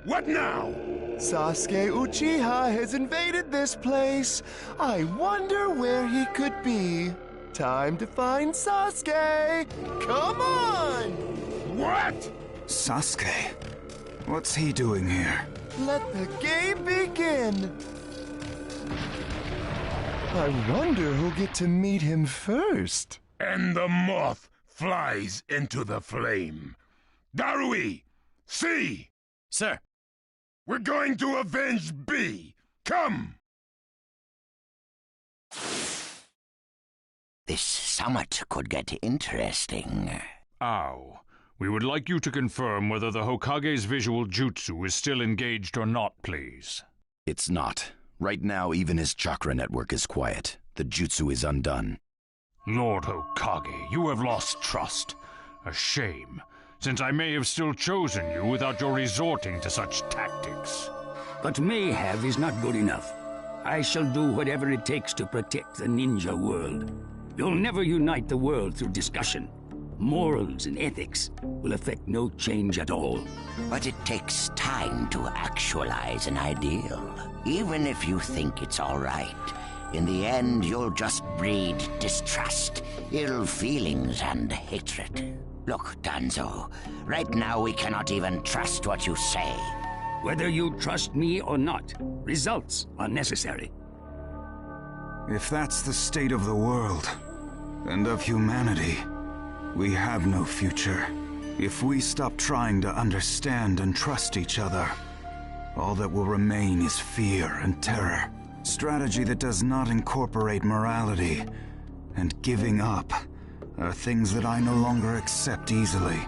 What now? Sasuke Uchiha has invaded this place. I wonder where he could be. Time to find Sasuke! Come on! What? Sasuke? What's he doing here? Let the game begin! I wonder who'll get to meet him first. And the moth flies into the flame. Darui! C! Sir! We're going to avenge B! Come! This summit could get interesting. Ow. We would like you to confirm whether the Hokage's visual jutsu is still engaged or not, please. It's not. Right now, even his chakra network is quiet. The jutsu is undone. Lord Hokage, you have lost trust. A shame, since I may have still chosen you without your resorting to such tactics. But may have is not good enough. I shall do whatever it takes to protect the ninja world. You'll never unite the world through discussion. Morals and ethics will affect no change at all. But it takes time to actualize an ideal. Even if you think it's all right, in the end you'll just breed distrust, ill feelings, and hatred. Look, Danzo, right now we cannot even trust what you say. Whether you trust me or not, results are necessary. If that's the state of the world, and of humanity, we have no future. If we stop trying to understand and trust each other, all that will remain is fear and terror. Strategy that does not incorporate morality and giving up are things that I no longer accept easily.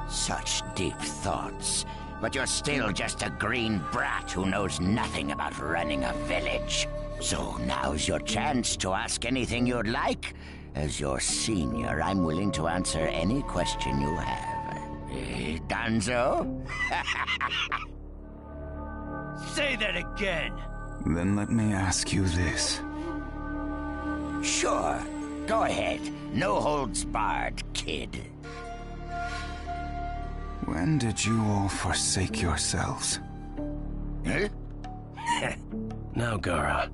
Such deep thoughts, but you're still just a green brat who knows nothing about running a village. So now's your chance to ask anything you'd like. As your senior, I'm willing to answer any question you have. Danzo? Say that again! Then let me ask you this. Sure. Go ahead. No holds barred, kid. When did you all forsake yourselves? Huh? Now, Gaara,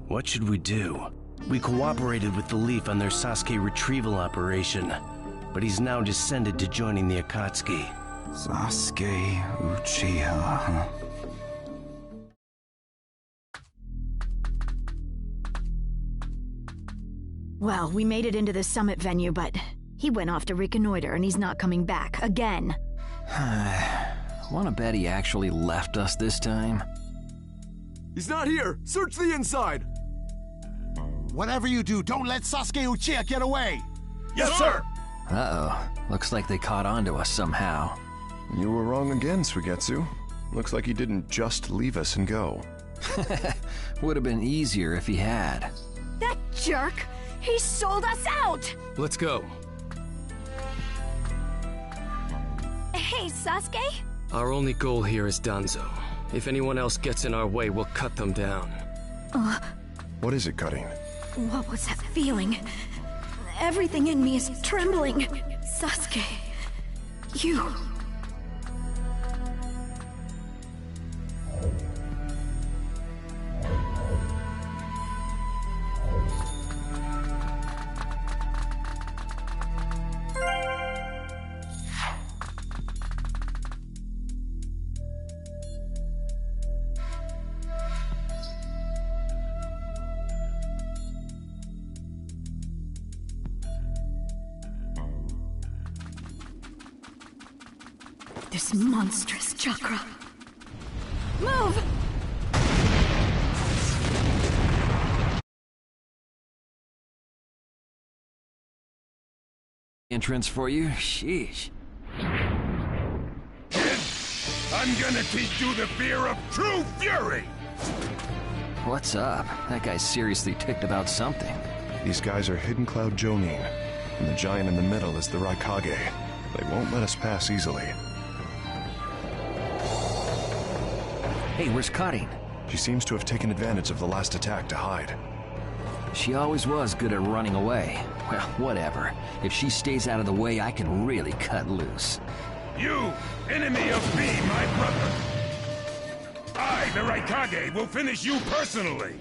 what should we do? We cooperated with the Leaf on their Sasuke retrieval operation, but he's now descended to joining the Akatsuki. Sasuke Uchiha, huh? Well, we made it into the summit venue, but he went off to reconnoiter and he's not coming back again. Wanna bet he actually left us this time? He's not here! Search the inside! Whatever you do, don't let Sasuke Uchiha get away! Yes, sir! Uh-oh. Looks like they caught on to us somehow. You were wrong again, Suigetsu. Looks like he didn't just leave us and go. Would have been easier if he had. That jerk! He sold us out! Let's go. Hey, Sasuke? Our only goal here is Danzo. If anyone else gets in our way, we'll cut them down. What is it, Cutting? What was that feeling? Everything in me is trembling. Sasuke, you... This monstrous chakra. Move! Entrance for you? Sheesh. Kid, I'm gonna teach you the fear of true fury! What's up? That guy's seriously ticked about something. These guys are Hidden Cloud Jonin, and the giant in the middle is the Raikage. They won't let us pass easily. Hey, where's Cutting? She seems to have taken advantage of the last attack to hide. She always was good at running away. Well, whatever. If she stays out of the way, I can really cut loose. You, enemy of me, my brother! I, the Raikage, will finish you personally!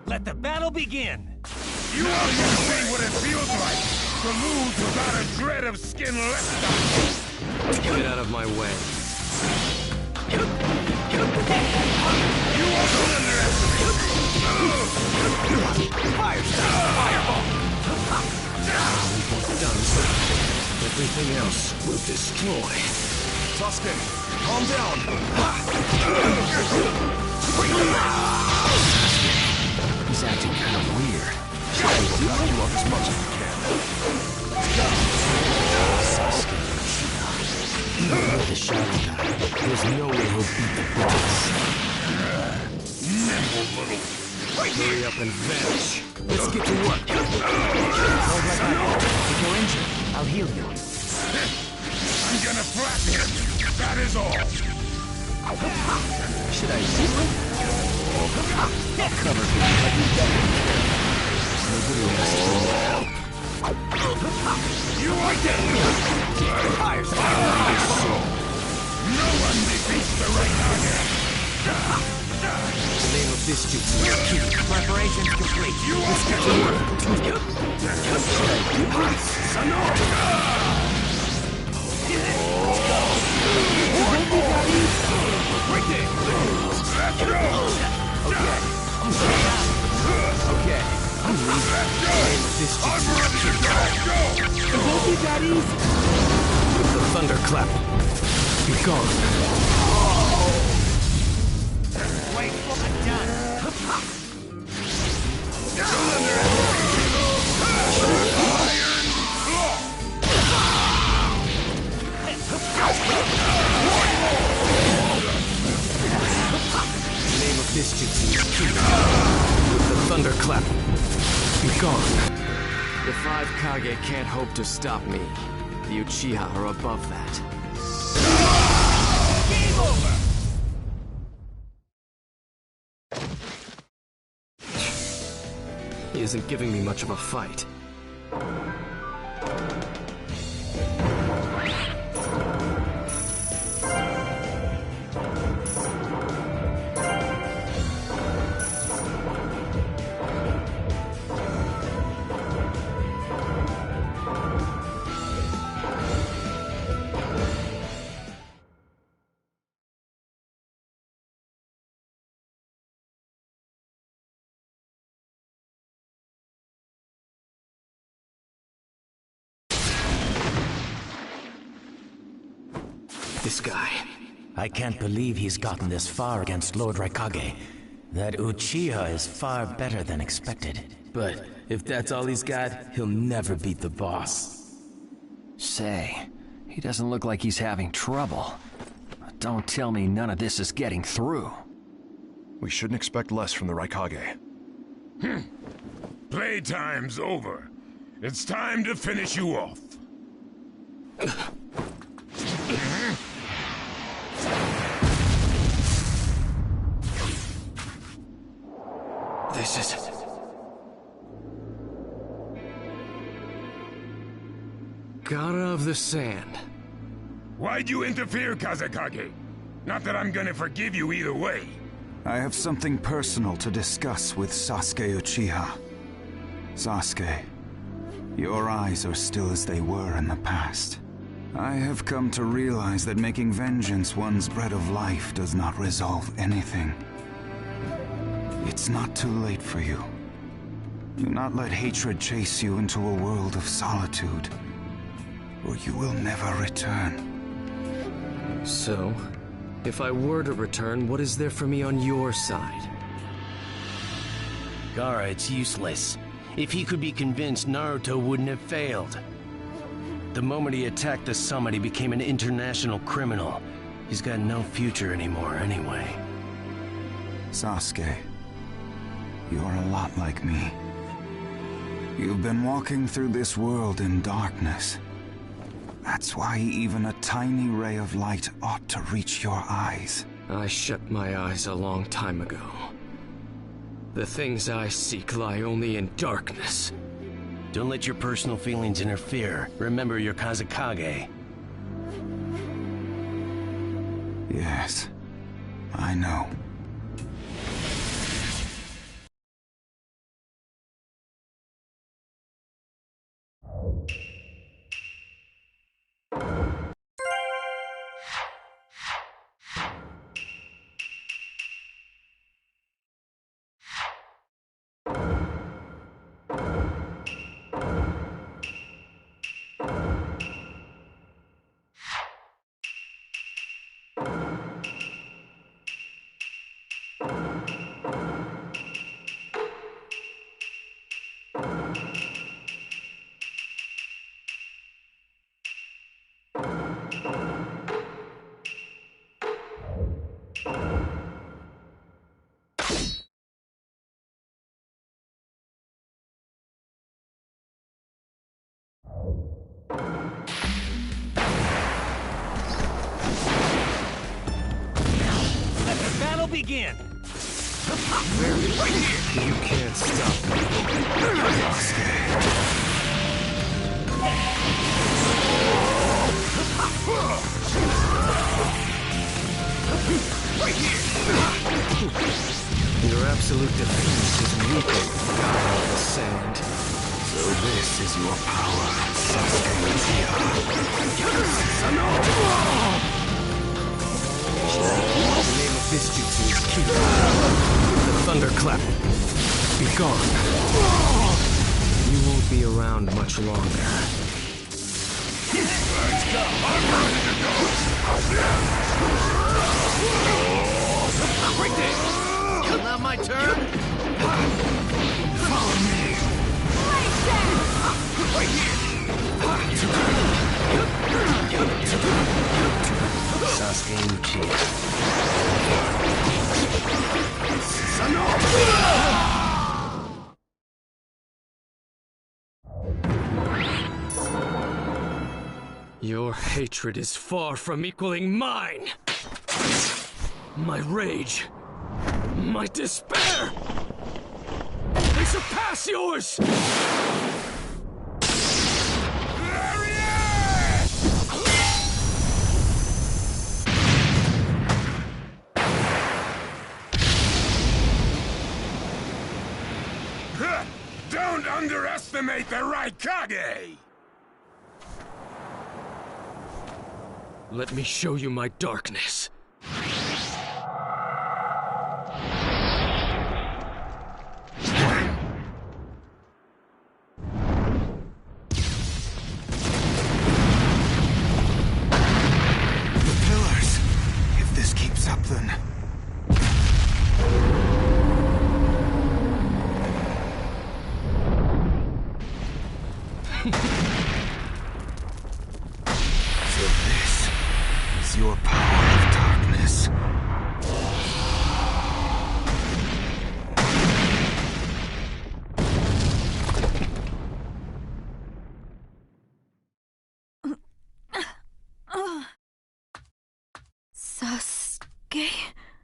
Let the battle begin! You all see what it feels like! to lose without a shred of skin left on you. Get out of my way. You won't underestimate. Fireball! Done, sir. Everything else will destroy. Sasuke, calm down. He's acting kind of weird. Try to knock you off as much as you can. Sasuke, even with the shadow guy, there's no way he'll beat the boss. Hurry up and vanish. Let's get to work. Hold right back. If you're injured, I'll heal you. I'm gonna flatten him. That is all. Should I heal him? I'll cover him like you better. Nobody else is going to help. You are dead. No one defeats the Raikage. The name of this jutsu is Ki. Preparations complete. Let's get to work. Okay, I'm leaving. The name of this jutsu is Ki. With the thunderclap, be gone. Wait, I'm done. The name of this jutsu is Ki. With the thunderclap, be gone. The 5 Kage can't hope to stop me. The Uchiha are above that. Game over. He isn't giving me much of a fight. This guy. I can't believe he's gotten this far against Lord Raikage. That Uchiha is far better than expected. But if that's all he's got, he'll never beat the boss. Say, he doesn't look like he's having trouble. Don't tell me none of this is getting through. We shouldn't expect less from the Raikage. Playtime's over. It's time to finish you off. This is... Gara of the Sand. Why'd you interfere, Kazekage? Not that I'm gonna forgive you either way. I have something personal to discuss with Sasuke Uchiha. Sasuke, your eyes are still as they were in the past. I have come to realize that making vengeance one's bread of life does not resolve anything. It's not too late for you. Do not let hatred chase you into a world of solitude, or you will never return. So, if I were to return, what is there for me on your side? Gaara, it's useless. If he could be convinced, Naruto wouldn't have failed. The moment he attacked the summit, he became an international criminal. He's got no future anymore, anyway. Sasuke, you're a lot like me. You've been walking through this world in darkness. That's why even a tiny ray of light ought to reach your eyes. I shut my eyes a long time ago. The things I seek lie only in darkness. Don't let your personal feelings interfere. Remember, you're Kazekage. Yes, I know. begin! You can't stop me. Your absolute defense is weakened, God of the Sand. So this is your power, Sasuke Uchiha. The name of this jutsu is Ki. The thunderclap. Be gone. You won't be around much longer. Let's go! I'm ready to go! Right there! Now my turn! Follow me! Right Sasuke Uchiha. Your hatred is far from equaling mine! My rage, my despair, they surpass yours! Don't underestimate the Raikage! Let me show you my darkness. Then so this is your power of darkness.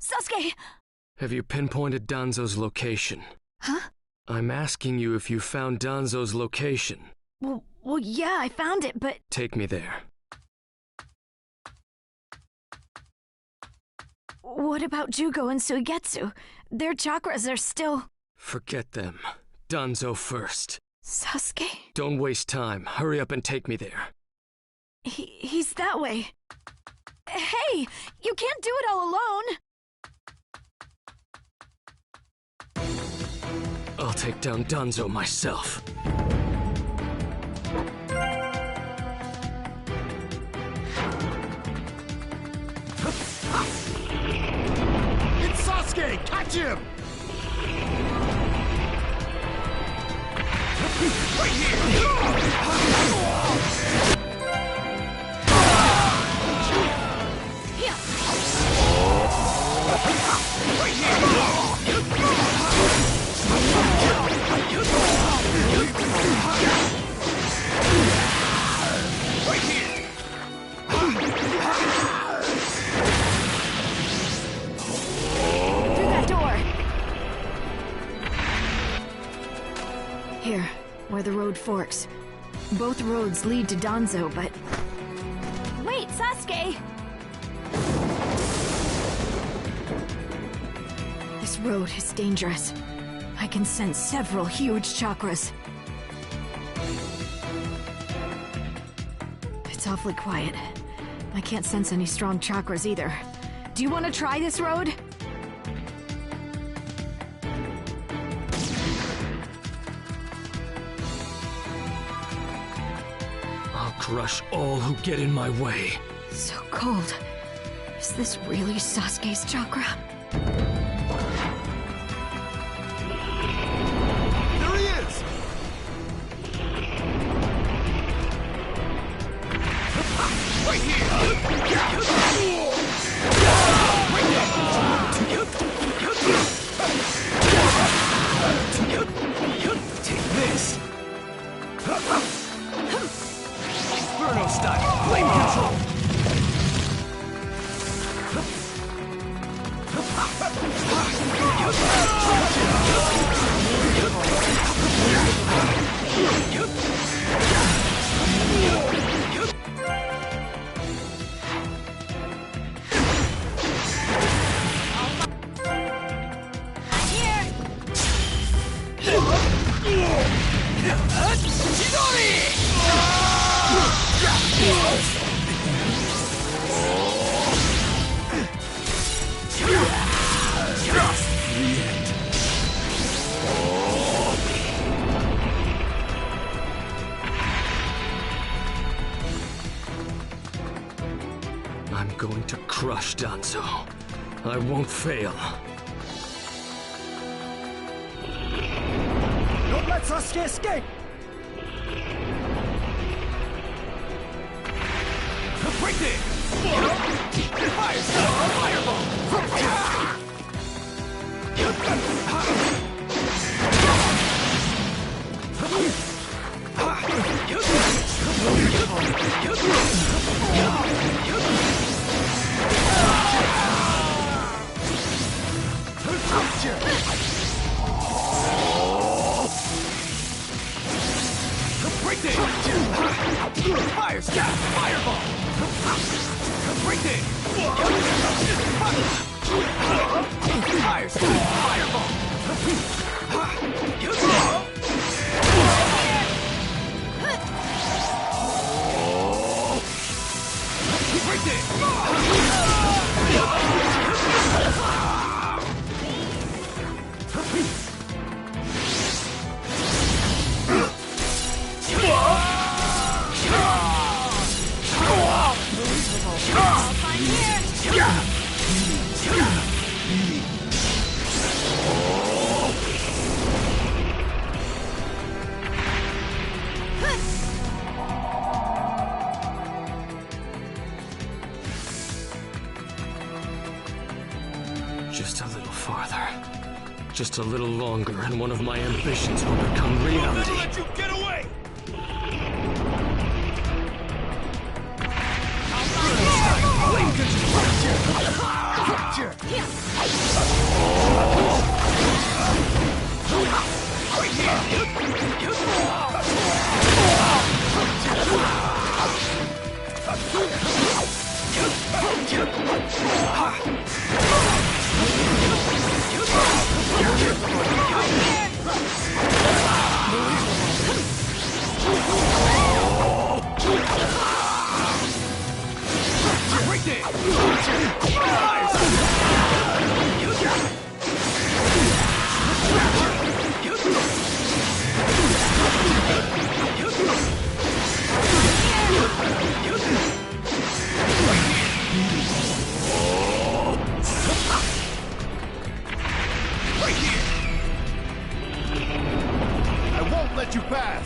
Sasuke! Have you pinpointed Danzo's location? Huh? I'm asking you if you found Danzo's location. Well, yeah, I found it, but... Take me there. What about Jugo and Suigetsu? Their chakras are still... Forget them. Danzo first. Sasuke? Don't waste time. Hurry up and take me there. He's that way. Hey! You can't do it all alone! I'll take down Danzo myself. It's Sasuke! Catch him! Right here! Through that door! Here, where the road forks. Both roads lead to Danzo, but... Wait, Sasuke! This road is dangerous. I can sense several huge chakras. It's awfully quiet. I can't sense any strong chakras either. Do you want to try this road? I'll crush all who get in my way. So cold. Is this really Sasuke's chakra? There he is! Right here! Take this! Inferno style! Flame control! I'm going to crush Danzo. I won't fail. Don't let Sasuke escape! Break it! Fire scat! Fireball! Break it! Fire scat! Fireball! Break it! Just a little farther. Just a little longer, and one of my ambitions will become reality. I'll never let you get away! I won't let you pass!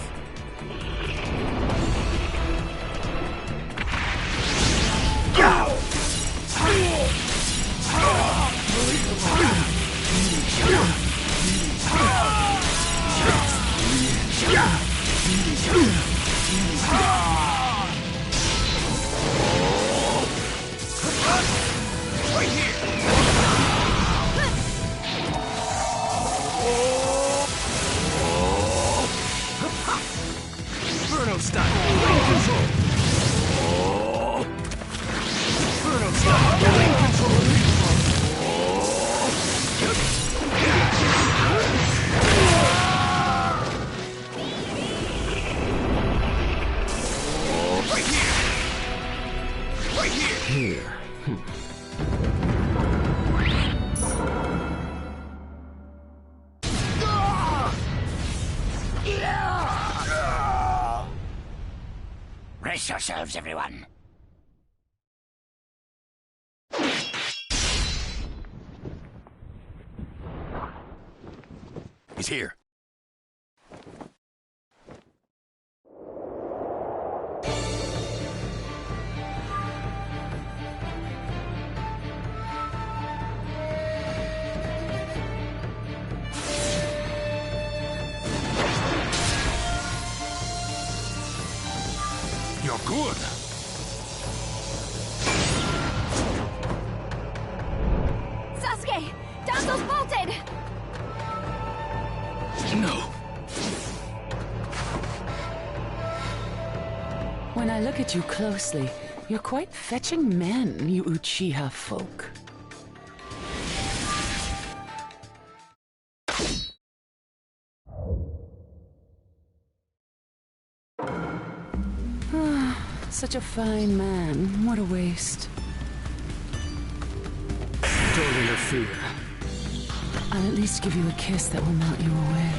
Inferno style! Lane control! Inferno style! Lane control! Right here! Right here! Here. Brace yourselves, everyone. He's here. You're good. Sasuke! Danzo's bolted! No. When I look at you closely, you're quite fetching men, you Uchiha folk. Such a fine man. What a waste. Don't interfere. I'll at least give you a kiss that will melt you away.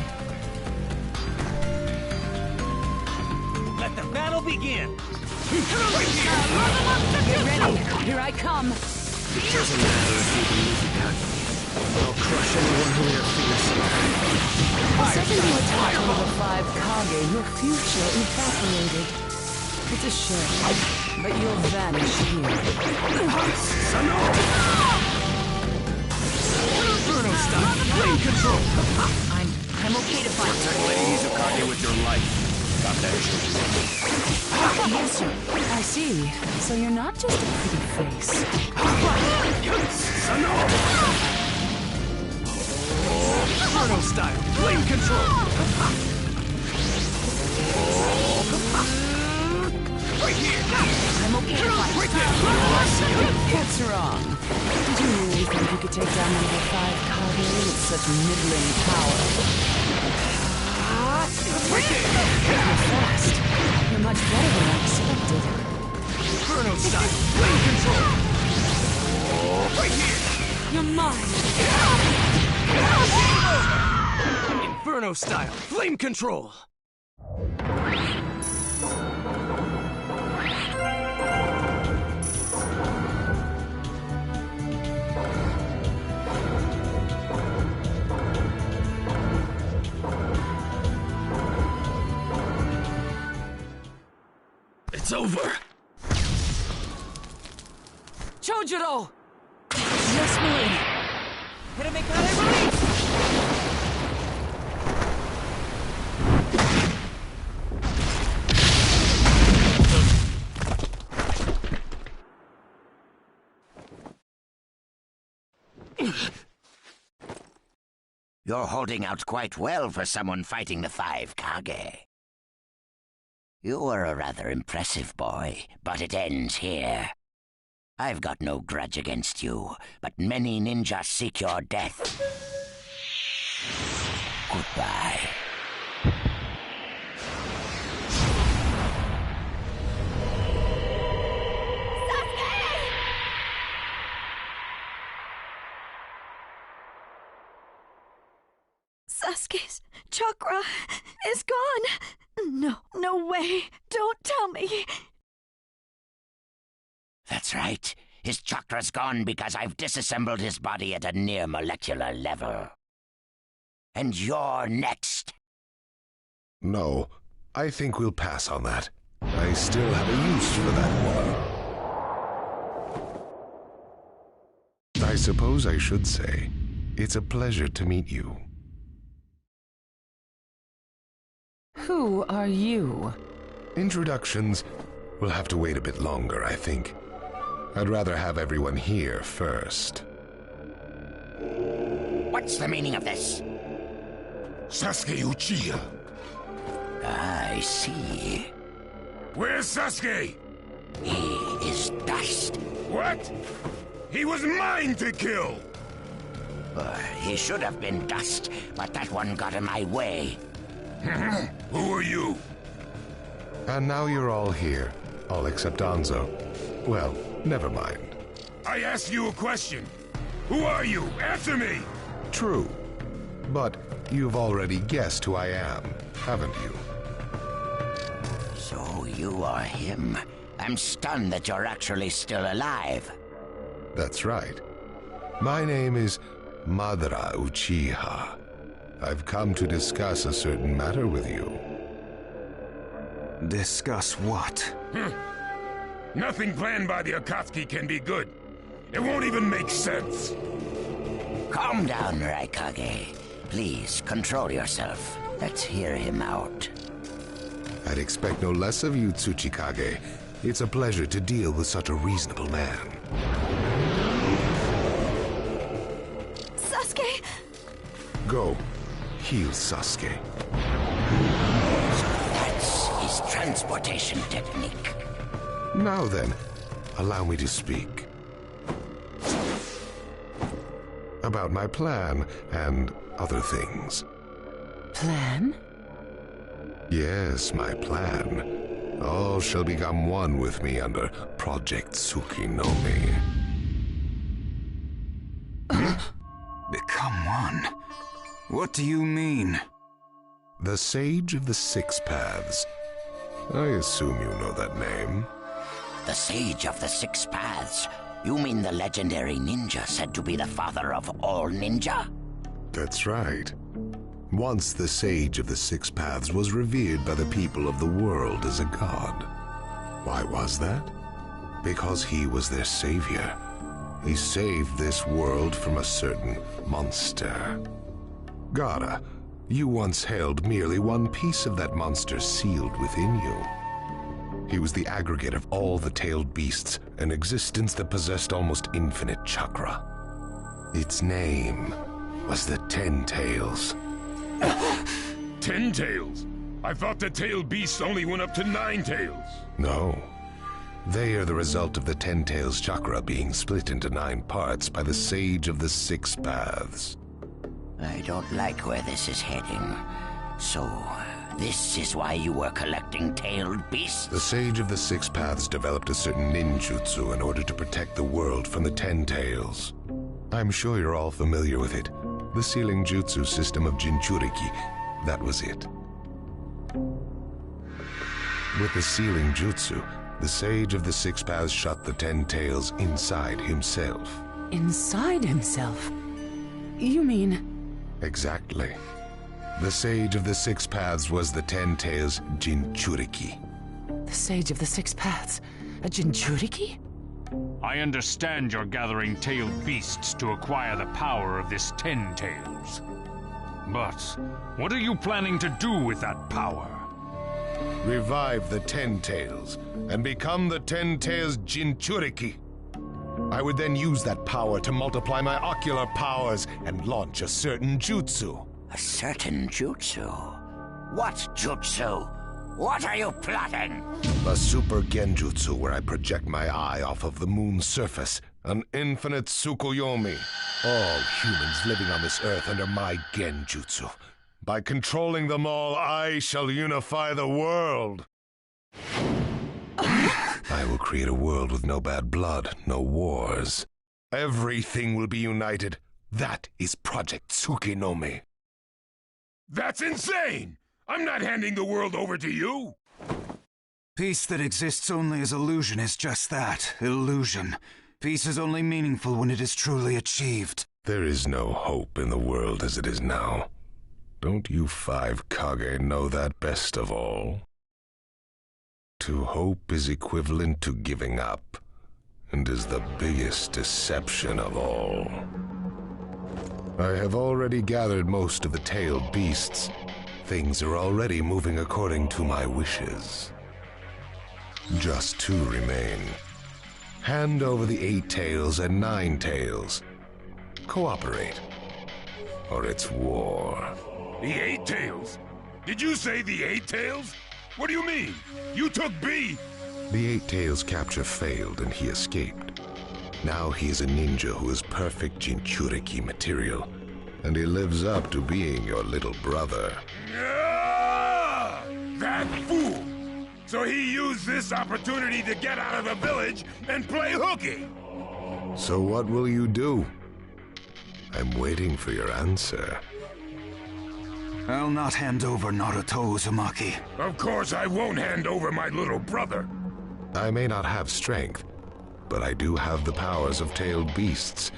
Let the battle begin! Get ready! Here I come! It doesn't matter if you believe it, I'll crush anyone who interferes. The second you attack one of the 5 Kage, your future evaporated. It's a shame, but you'll vanish here. Inferno style! Flame control! I'm okay to fight. Protect Lady Mizukage with your life. Got that? Yes, sir. I see. So you're not just a pretty face. Inferno style! Flame control! Right here! I'm okay to fight. Right there! What's wrong? Did you really think you could take down one of the 5 Kage with such middling power? Right there! You're fast. You're much better than I expected. Inferno style! Flame control! Right here! You're mine! Inferno style! Flame control! It's over. Chojuro! Yes, milady! Hiramekare release! You're holding out quite well for someone fighting the 5 Kage. You were a rather impressive boy, but it ends here. I've got no grudge against you, but many ninjas seek your death. Goodbye. Sasuke's chakra is gone. No way. Don't tell me. That's right. His chakra's gone because I've disassembled his body at a near molecular level. And you're next. No, I think we'll pass on that. I still have a use for that one. I suppose I should say, it's a pleasure to meet you. Who are you? Introductions will have to wait a bit longer, I think. I'd rather have everyone here first. What's the meaning of this? Sasuke Uchiha. I see. Where's Sasuke? He is dust. What? He was mine to kill! He should have been dust, but that one got in my way. Who are you? And now you're all here, all except Danzo. Well, never mind. I asked you a question. Who are you? Answer me! True. But you've already guessed who I am, haven't you? So you are him. I'm stunned that you're actually still alive. That's right. My name is Madara Uchiha. I've come to discuss a certain matter with you. Discuss what? Nothing planned by the Akatsuki can be good. It won't even make sense. Calm down, Raikage. Please, control yourself. Let's hear him out. I'd expect no less of you, Tsuchikage. It's a pleasure to deal with such a reasonable man. Sasuke! Go. Heal Sasuke. So that's his transportation technique. Now then, allow me to speak. About my plan and other things. Plan? Yes, my plan. All shall become one with me under Project Tsukinome. Become one? What do you mean? The Sage of the Six Paths. I assume you know that name. The Sage of the Six Paths? You mean the legendary ninja said to be the father of all ninja? That's right. Once the Sage of the Six Paths was revered by the people of the world as a god. Why was that? Because he was their savior. He saved this world from a certain monster. Gara, you once held merely one piece of that monster sealed within you. He was the aggregate of all the tailed beasts, an existence that possessed almost infinite chakra. Its name was the 10 Tails. 10 tails? I thought the tailed beasts only went up to 9 tails. No. They are the result of the 10 Tails chakra being split into 9 parts by the Sage of the Six Paths. I don't like where this is heading. So, this is why you were collecting tailed beasts? The Sage of the Six Paths developed a certain ninjutsu in order to protect the world from the 10 Tails. I'm sure you're all familiar with it. The sealing jutsu system of Jinchuriki. That was it. With the sealing jutsu, the Sage of the Six Paths shut the 10 Tails inside himself. Inside himself? You mean... Exactly. The Sage of the Six Paths was the 10 Tails Jinchuriki. The Sage of the Six Paths? A Jinchuriki? I understand you're gathering tailed beasts to acquire the power of this 10 Tails. But what are you planning to do with that power? Revive the 10 Tails and become the 10 Tails Jinchuriki. I would then use that power to multiply my ocular powers and launch a certain jutsu. A certain jutsu? What jutsu? What are you plotting? A super genjutsu where I project my eye off of the moon's surface. An infinite Tsukuyomi. All humans living on this earth under my genjutsu. By controlling them all, I shall unify the world. I will create a world with no bad blood, no wars. Everything will be united. That is Project Tsukinome. That's insane! I'm not handing the world over to you! Peace that exists only as illusion is just that, illusion. Peace is only meaningful when it is truly achieved. There is no hope in the world as it is now. Don't you 5 Kage know that best of all? To hope is equivalent to giving up, and is the biggest deception of all. I have already gathered most of the tailed beasts. Things are already moving according to my wishes. Just 2 remain. Hand over the 8 tails and 9 tails. Cooperate, or it's war. The 8 tails? Did you say the 8 tails? What do you mean? You took B! The 8 tails capture failed and he escaped. Now he is a ninja who is perfect Jinchuriki material, and he lives up to being your little brother. Ah! That fool! So he used this opportunity to get out of the village and play hooky! So what will you do? I'm waiting for your answer. I'll not hand over Naruto Uzumaki. Of course I won't hand over my little brother. I may not have strength, but I do have the powers of tailed beasts.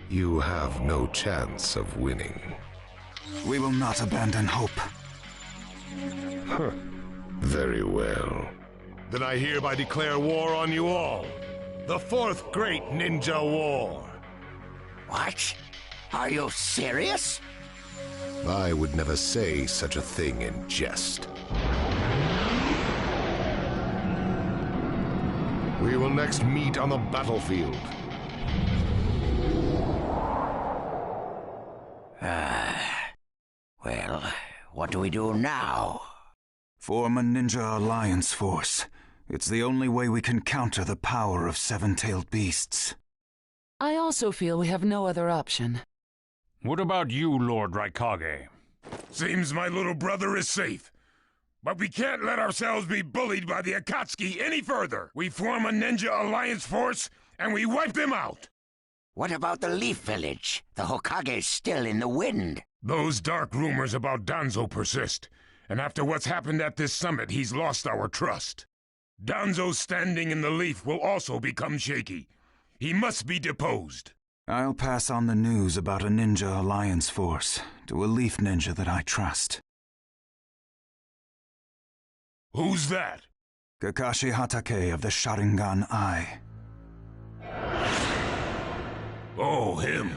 You have no chance of winning. We will not abandon hope. Huh. Very well. Then I hereby declare war on you all. The 4th Great Ninja War. What? Are you serious? I would never say such a thing in jest. We will next meet on the battlefield. Well, what do we do now? Form a ninja alliance force. It's the only way we can counter the power of 7-tailed beasts. I also feel we have no other option. What about you, Lord Raikage? Seems my little brother is safe. But we can't let ourselves be bullied by the Akatsuki any further. We form a ninja alliance force, and we wipe them out. What about the Leaf Village? The Hokage's still in the wind. Those dark rumors about Danzo persist, and after what's happened at this summit, he's lost our trust. Danzo's standing in the Leaf will also become shaky. He must be deposed. I'll pass on the news about a ninja alliance force to a Leaf ninja that I trust. Who's that? Kakashi Hatake of the Sharingan Eye. Oh, him.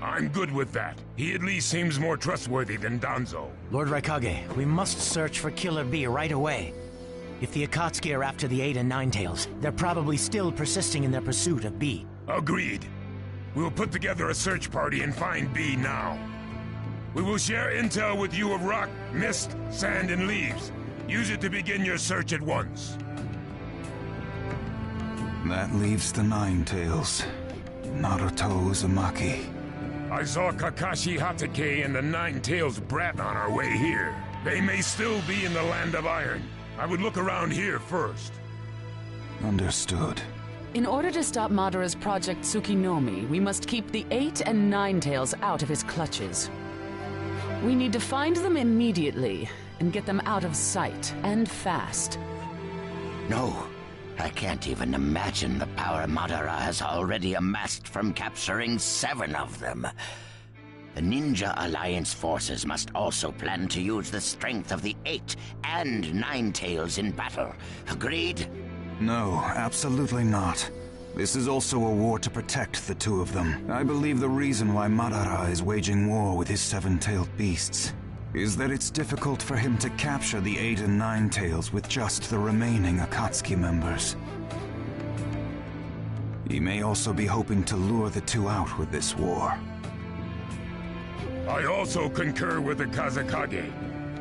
I'm good with that. He at least seems more trustworthy than Danzo. Lord Raikage, we must search for Killer Bee right away. If the Akatsuki are after the 8 and 9 Tails, they're probably still persisting in their pursuit of Bee. Agreed. We'll put together a search party and find Bee now. We will share intel with you of rock, mist, sand, and leaves. Use it to begin your search at once. That leaves the 9 Tails. Naruto Uzumaki. I saw Kakashi Hatake and the 9 Tails brat on our way here. They may still be in the Land of Iron. I would look around here first. Understood. In order to stop Madara's Project Tsukinomi, we must keep the 8 and 9 Tails out of his clutches. We need to find them immediately and get them out of sight, and fast. No, I can't even imagine the power Madara has already amassed from capturing 7 of them. The Ninja Alliance forces must also plan to use the strength of the 8 and 9 Tails in battle. Agreed? No, absolutely not. This is also a war to protect the 2 of them. I believe the reason why Madara is waging war with his 7-tailed beasts is that it's difficult for him to capture the 8 and 9 Tails with just the remaining Akatsuki members. He may also be hoping to lure the 2 out with this war. I also concur with the Kazekage.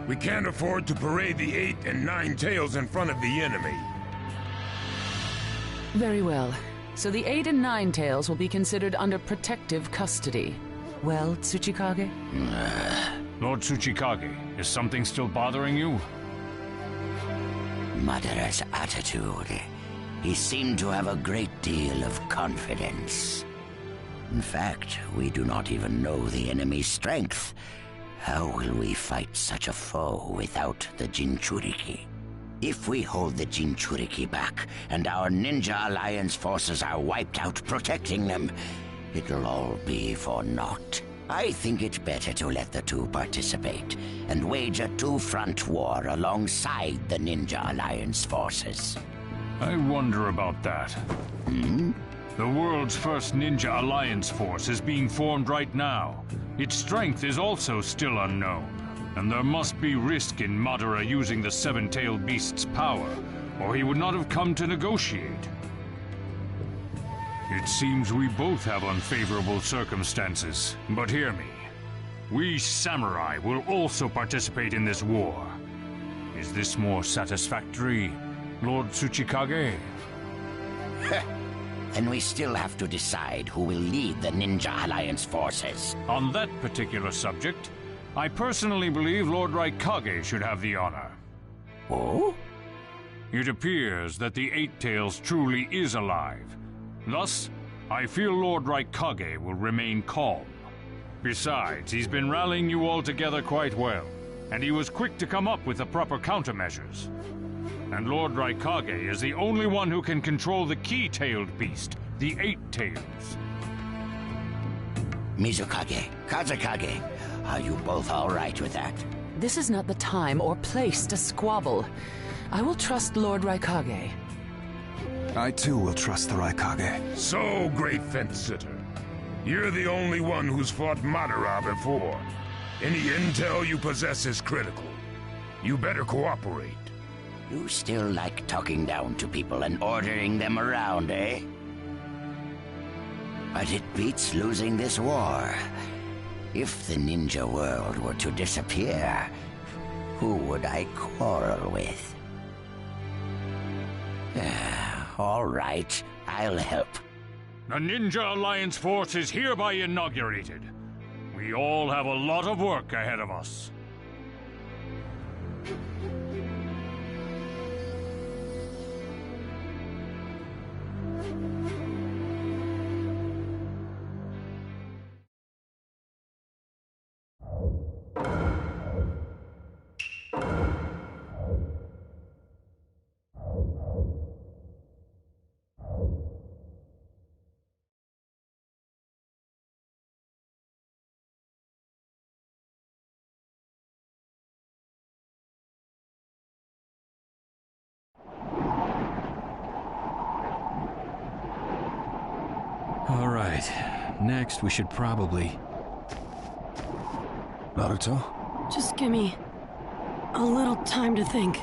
We can't afford to parade the 8 and 9 Tails in front of the enemy. Very well. So the 8 and 9 Tails will be considered under protective custody. Well, Tsuchikage? Lord Tsuchikage, is something still bothering you? Madara's attitude. He seemed to have a great deal of confidence. In fact, we do not even know the enemy's strength. How will we fight such a foe without the Jinchuriki? If we hold the Jinchuriki back, and our Ninja Alliance forces are wiped out protecting them, it'll all be for naught. I think it better to let the 2 participate, and wage a 2-front war alongside the Ninja Alliance forces. I wonder about that. Hmm? The world's first Ninja Alliance force is being formed right now. Its strength is also still unknown, and there must be risk in Madara using the 7-tailed beast's power, or he would not have come to negotiate. It seems we both have unfavorable circumstances, but hear me. We samurai will also participate in this war. Is this more satisfactory, Lord Tsuchikage? Then we still have to decide who will lead the Ninja Alliance forces. On that particular subject, I personally believe Lord Raikage should have the honor. Oh? It appears that the 8 Tails truly is alive. Thus, I feel Lord Raikage will remain calm. Besides, he's been rallying you all together quite well, and he was quick to come up with the proper countermeasures. And Lord Raikage is the only one who can control the key-tailed beast, the 8 Tails. Mizukage, Kazekage, are you both all right with that? This is not the time or place to squabble. I will trust Lord Raikage. I too will trust the Raikage. So, great fence-sitter. You're the only one who's fought Madara before. Any intel you possess is critical. You better cooperate. You still like talking down to people and ordering them around, eh? But it beats losing this war. If the ninja world were to disappear, who would I quarrel with? All right, I'll help. The Ninja Alliance force is hereby inaugurated. We We all have a lot of work ahead of us. All right. Next, we should probably... Naruto? Just give me a little time to think.